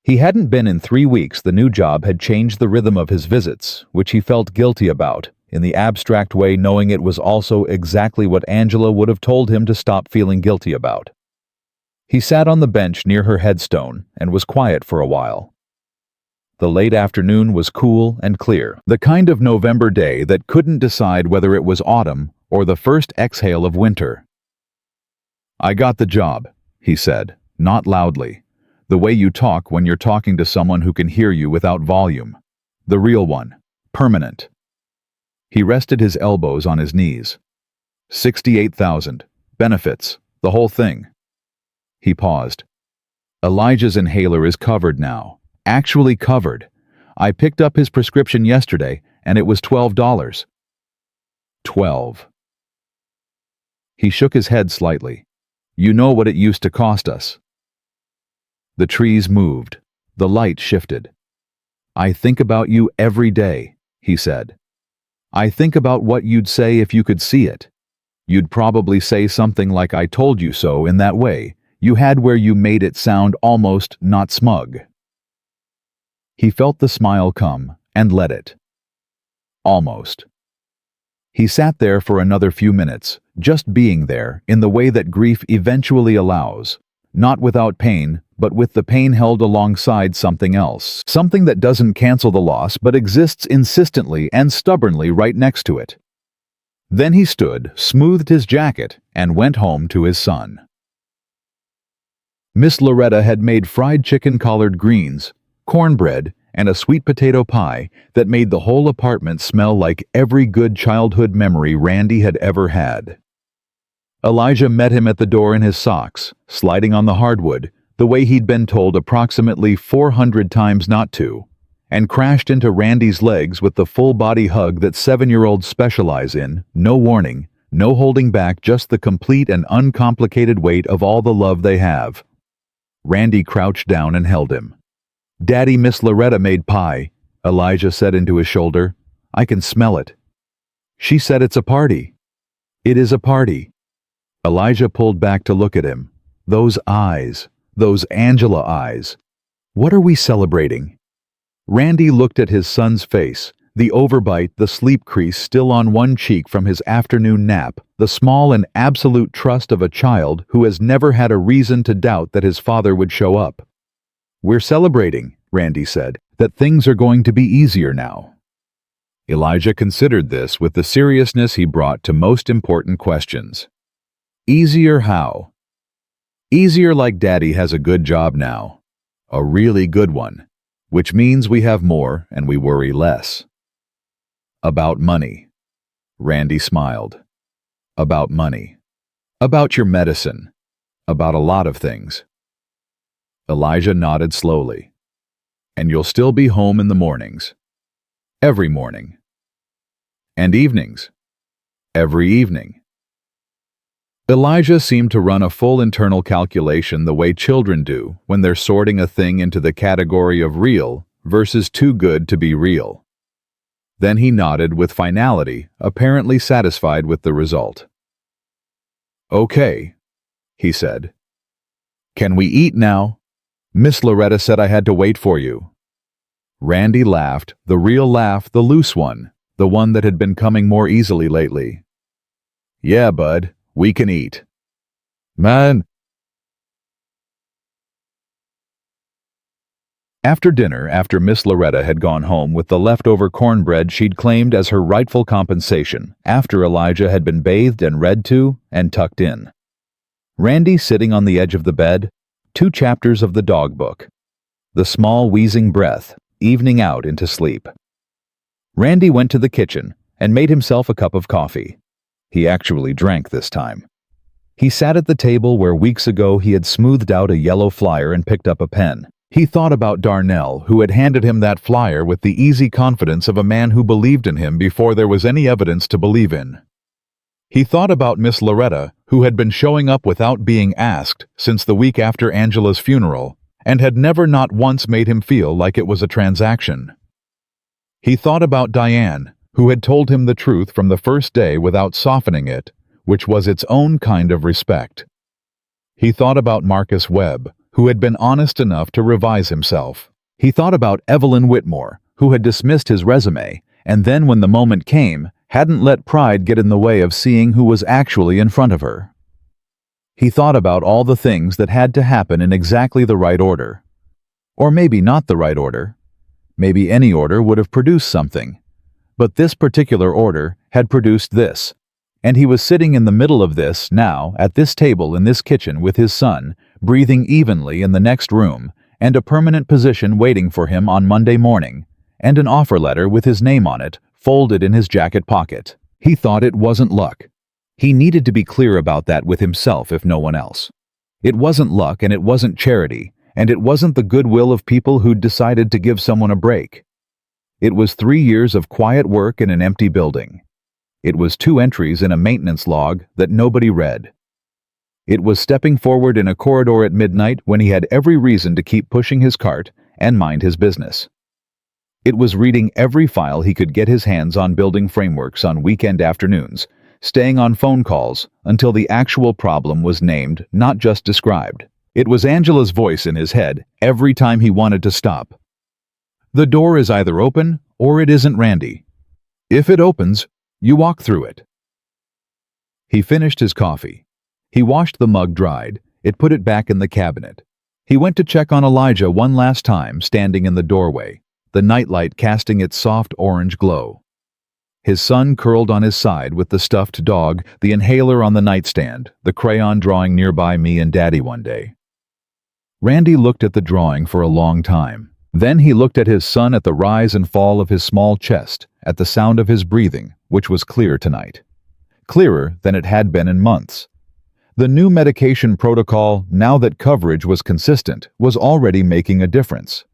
He hadn't been in 3 weeks. The new job had changed the rhythm of his visits, which he felt guilty about, in the abstract way, knowing it was also exactly what Angela would have told him to stop feeling guilty about. He sat on the bench near her headstone and was quiet for a while. The late afternoon was cool and clear, the kind of November day that couldn't decide whether it was autumn or the first exhale of winter. "I got the job," he said, Not loudly. The way you talk when you're talking to someone who can hear you without volume. The real one. Permanent. He rested his elbows on his knees. 68,000. Benefits. The whole thing. He paused. Elijah's inhaler is covered now. Actually covered. I picked up his prescription yesterday, and it was $12. 12. He shook his head slightly. You know what it used to cost us. The trees moved. The light shifted. I think about you every day, he said. I think about what you'd say if you could see it. You'd probably say something like I told you so in that way. You had where you made it sound almost not smug. He felt the smile come and let it. Almost. He sat there for another few minutes, just being there in the way that grief eventually allows, not without pain, but with the pain held alongside something else, something that doesn't cancel the loss but exists insistently and stubbornly right next to it. Then he stood, smoothed his jacket, and went home to his son. Miss Loretta had made fried chicken collard greens, cornbread, and a sweet potato pie that made the whole apartment smell like every good childhood memory Randy had ever had. Elijah met him at the door in his socks, sliding on the hardwood, the way he'd been told approximately 400 times not to, and crashed into Randy's legs with the full-body hug that 7-year-olds specialize in, no warning, no holding back, just the complete and uncomplicated weight of all the love they have. Randy crouched down and held him. Daddy, Miss Loretta made pie, Elijah said into his shoulder. I can smell it. She said it's a party. It is a party. Elijah pulled back to look at him. Those eyes, those Angela eyes. What are we celebrating? Randy looked at his son's face, the overbite, the sleep crease still on one cheek from his afternoon nap, the small and absolute trust of a child who has never had a reason to doubt that his father would show up. We're celebrating, Randy said, that things are going to be easier now. Elijah considered this with the seriousness he brought to most important questions. Easier how? Easier like Daddy has a good job now. A really good one. Which means we have more and we worry less. About money. Randy smiled. About money. About your medicine. About a lot of things. Elijah nodded slowly. And you'll still be home in the mornings. Every morning. And evenings. Every evening. Elijah seemed to run a full internal calculation the way children do when they're sorting a thing into the category of real versus too good to be real. Then he nodded with finality, apparently satisfied with the result. Okay, he said. Can we eat now? Miss Loretta said I had to wait for you. Randy laughed, the real laugh, the loose one, the one that had been coming more easily lately. Yeah, bud, we can eat. Man. After dinner, after Miss Loretta had gone home with the leftover cornbread she'd claimed as her rightful compensation, after Elijah had been bathed and read to and tucked in. Randy sitting on the edge of the bed, 2 chapters of the dog book. The small wheezing breath, evening out into sleep. Randy went to the kitchen and made himself a cup of coffee. He actually drank this time. He sat at the table where weeks ago he had smoothed out a yellow flyer and picked up a pen. He thought about Darnell, who had handed him that flyer with the easy confidence of a man who believed in him before there was any evidence to believe in. He thought about Miss Loretta, who had been showing up without being asked since the week after Angela's funeral, and had never not once made him feel like it was a transaction. He thought about Diane, who had told him the truth from the first day without softening it, which was its own kind of respect. He thought about Marcus Webb, who had been honest enough to revise himself. He thought about Evelyn Whitmore, who had dismissed his resume, and then when the moment came, hadn't let pride get in the way of seeing who was actually in front of her. He thought about all the things that had to happen in exactly the right order. Or maybe not the right order. Maybe any order would have produced something. But this particular order had produced this. And he was sitting in the middle of this now, at this table in this kitchen with his son, breathing evenly in the next room, and a permanent position waiting for him on Monday morning, and an offer letter with his name on it, folded in his jacket pocket. He thought it wasn't luck. He needed to be clear about that with himself if no one else. It wasn't luck, and it wasn't charity, and it wasn't the goodwill of people who'd decided to give someone a break. It was 3 years of quiet work in an empty building. It was 2 entries in a maintenance log that nobody read. It was stepping forward in a corridor at midnight when he had every reason to keep pushing his cart and mind his business. It was reading every file he could get his hands on, building frameworks on weekend afternoons, staying on phone calls until the actual problem was named, not just described. It was Angela's voice in his head every time he wanted to stop. The door is either open or it isn't, Randy. If it opens, you walk through it. He finished his coffee. He washed the mug dried. It put it back in the cabinet. He went to check on Elijah one last time, standing in the doorway, the nightlight casting its soft orange glow. His son curled on his side with the stuffed dog, the inhaler on the nightstand, the crayon drawing nearby me and Daddy one day. Randy looked at the drawing for a long time. Then he looked at his son, at the rise and fall of his small chest, at the sound of his breathing, which was clear tonight. Clearer than it had been in months. The new medication protocol, now that coverage was consistent, was already making a difference.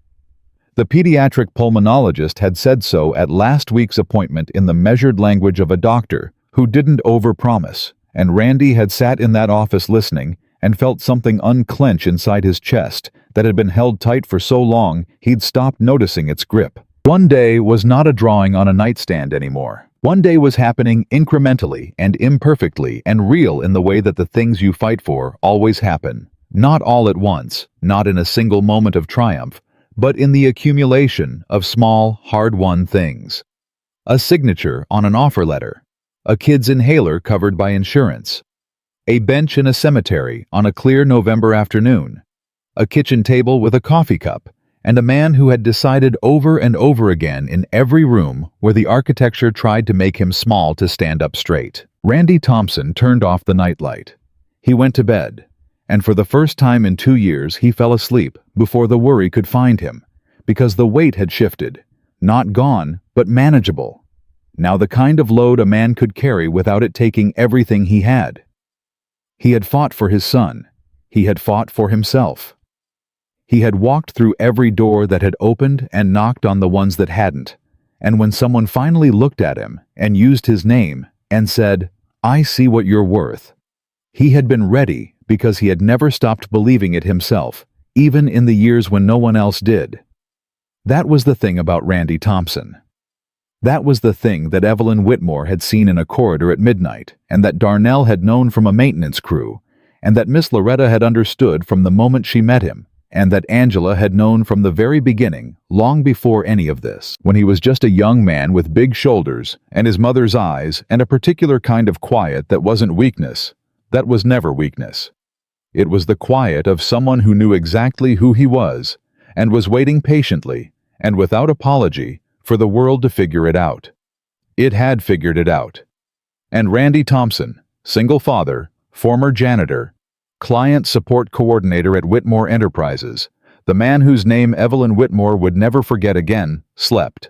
The pediatric pulmonologist had said so at last week's appointment in the measured language of a doctor who didn't overpromise, and Randy had sat in that office listening and felt something unclench inside his chest that had been held tight for so long he'd stopped noticing its grip. One day was not a drawing on a nightstand anymore. One day was happening incrementally and imperfectly and real in the way that the things you fight for always happen. Not all at once, not in a single moment of triumph, but in the accumulation of small, hard-won things. A signature on an offer letter, a kid's inhaler covered by insurance, a bench in a cemetery on a clear November afternoon, a kitchen table with a coffee cup, and a man who had decided over and over again in every room where the architecture tried to make him small to stand up straight. Randy Thompson turned off the nightlight. He went to bed. And for the first time in 2 years he fell asleep before the worry could find him, because the weight had shifted, not gone, but manageable. Now the kind of load a man could carry without it taking everything he had. He had fought for his son. He had fought for himself. He had walked through every door that had opened and knocked on the ones that hadn't, and when someone finally looked at him and used his name and said, "I see what you're worth," he had been ready, because he had never stopped believing it himself, even in the years when no one else did. That was the thing about Randy Thompson. That was the thing that Evelyn Whitmore had seen in a corridor at midnight, and that Darnell had known from a maintenance crew, and that Miss Loretta had understood from the moment she met him, and that Angela had known from the very beginning, long before any of this, when he was just a young man with big shoulders, and his mother's eyes, and a particular kind of quiet that wasn't weakness, that was never weakness. It was the quiet of someone who knew exactly who he was, and was waiting patiently, and without apology, for the world to figure it out. It had figured it out. And Randy Thompson, single father, former janitor, client support coordinator at Whitmore Enterprises, the man whose name Evelyn Whitmore would never forget again, slept.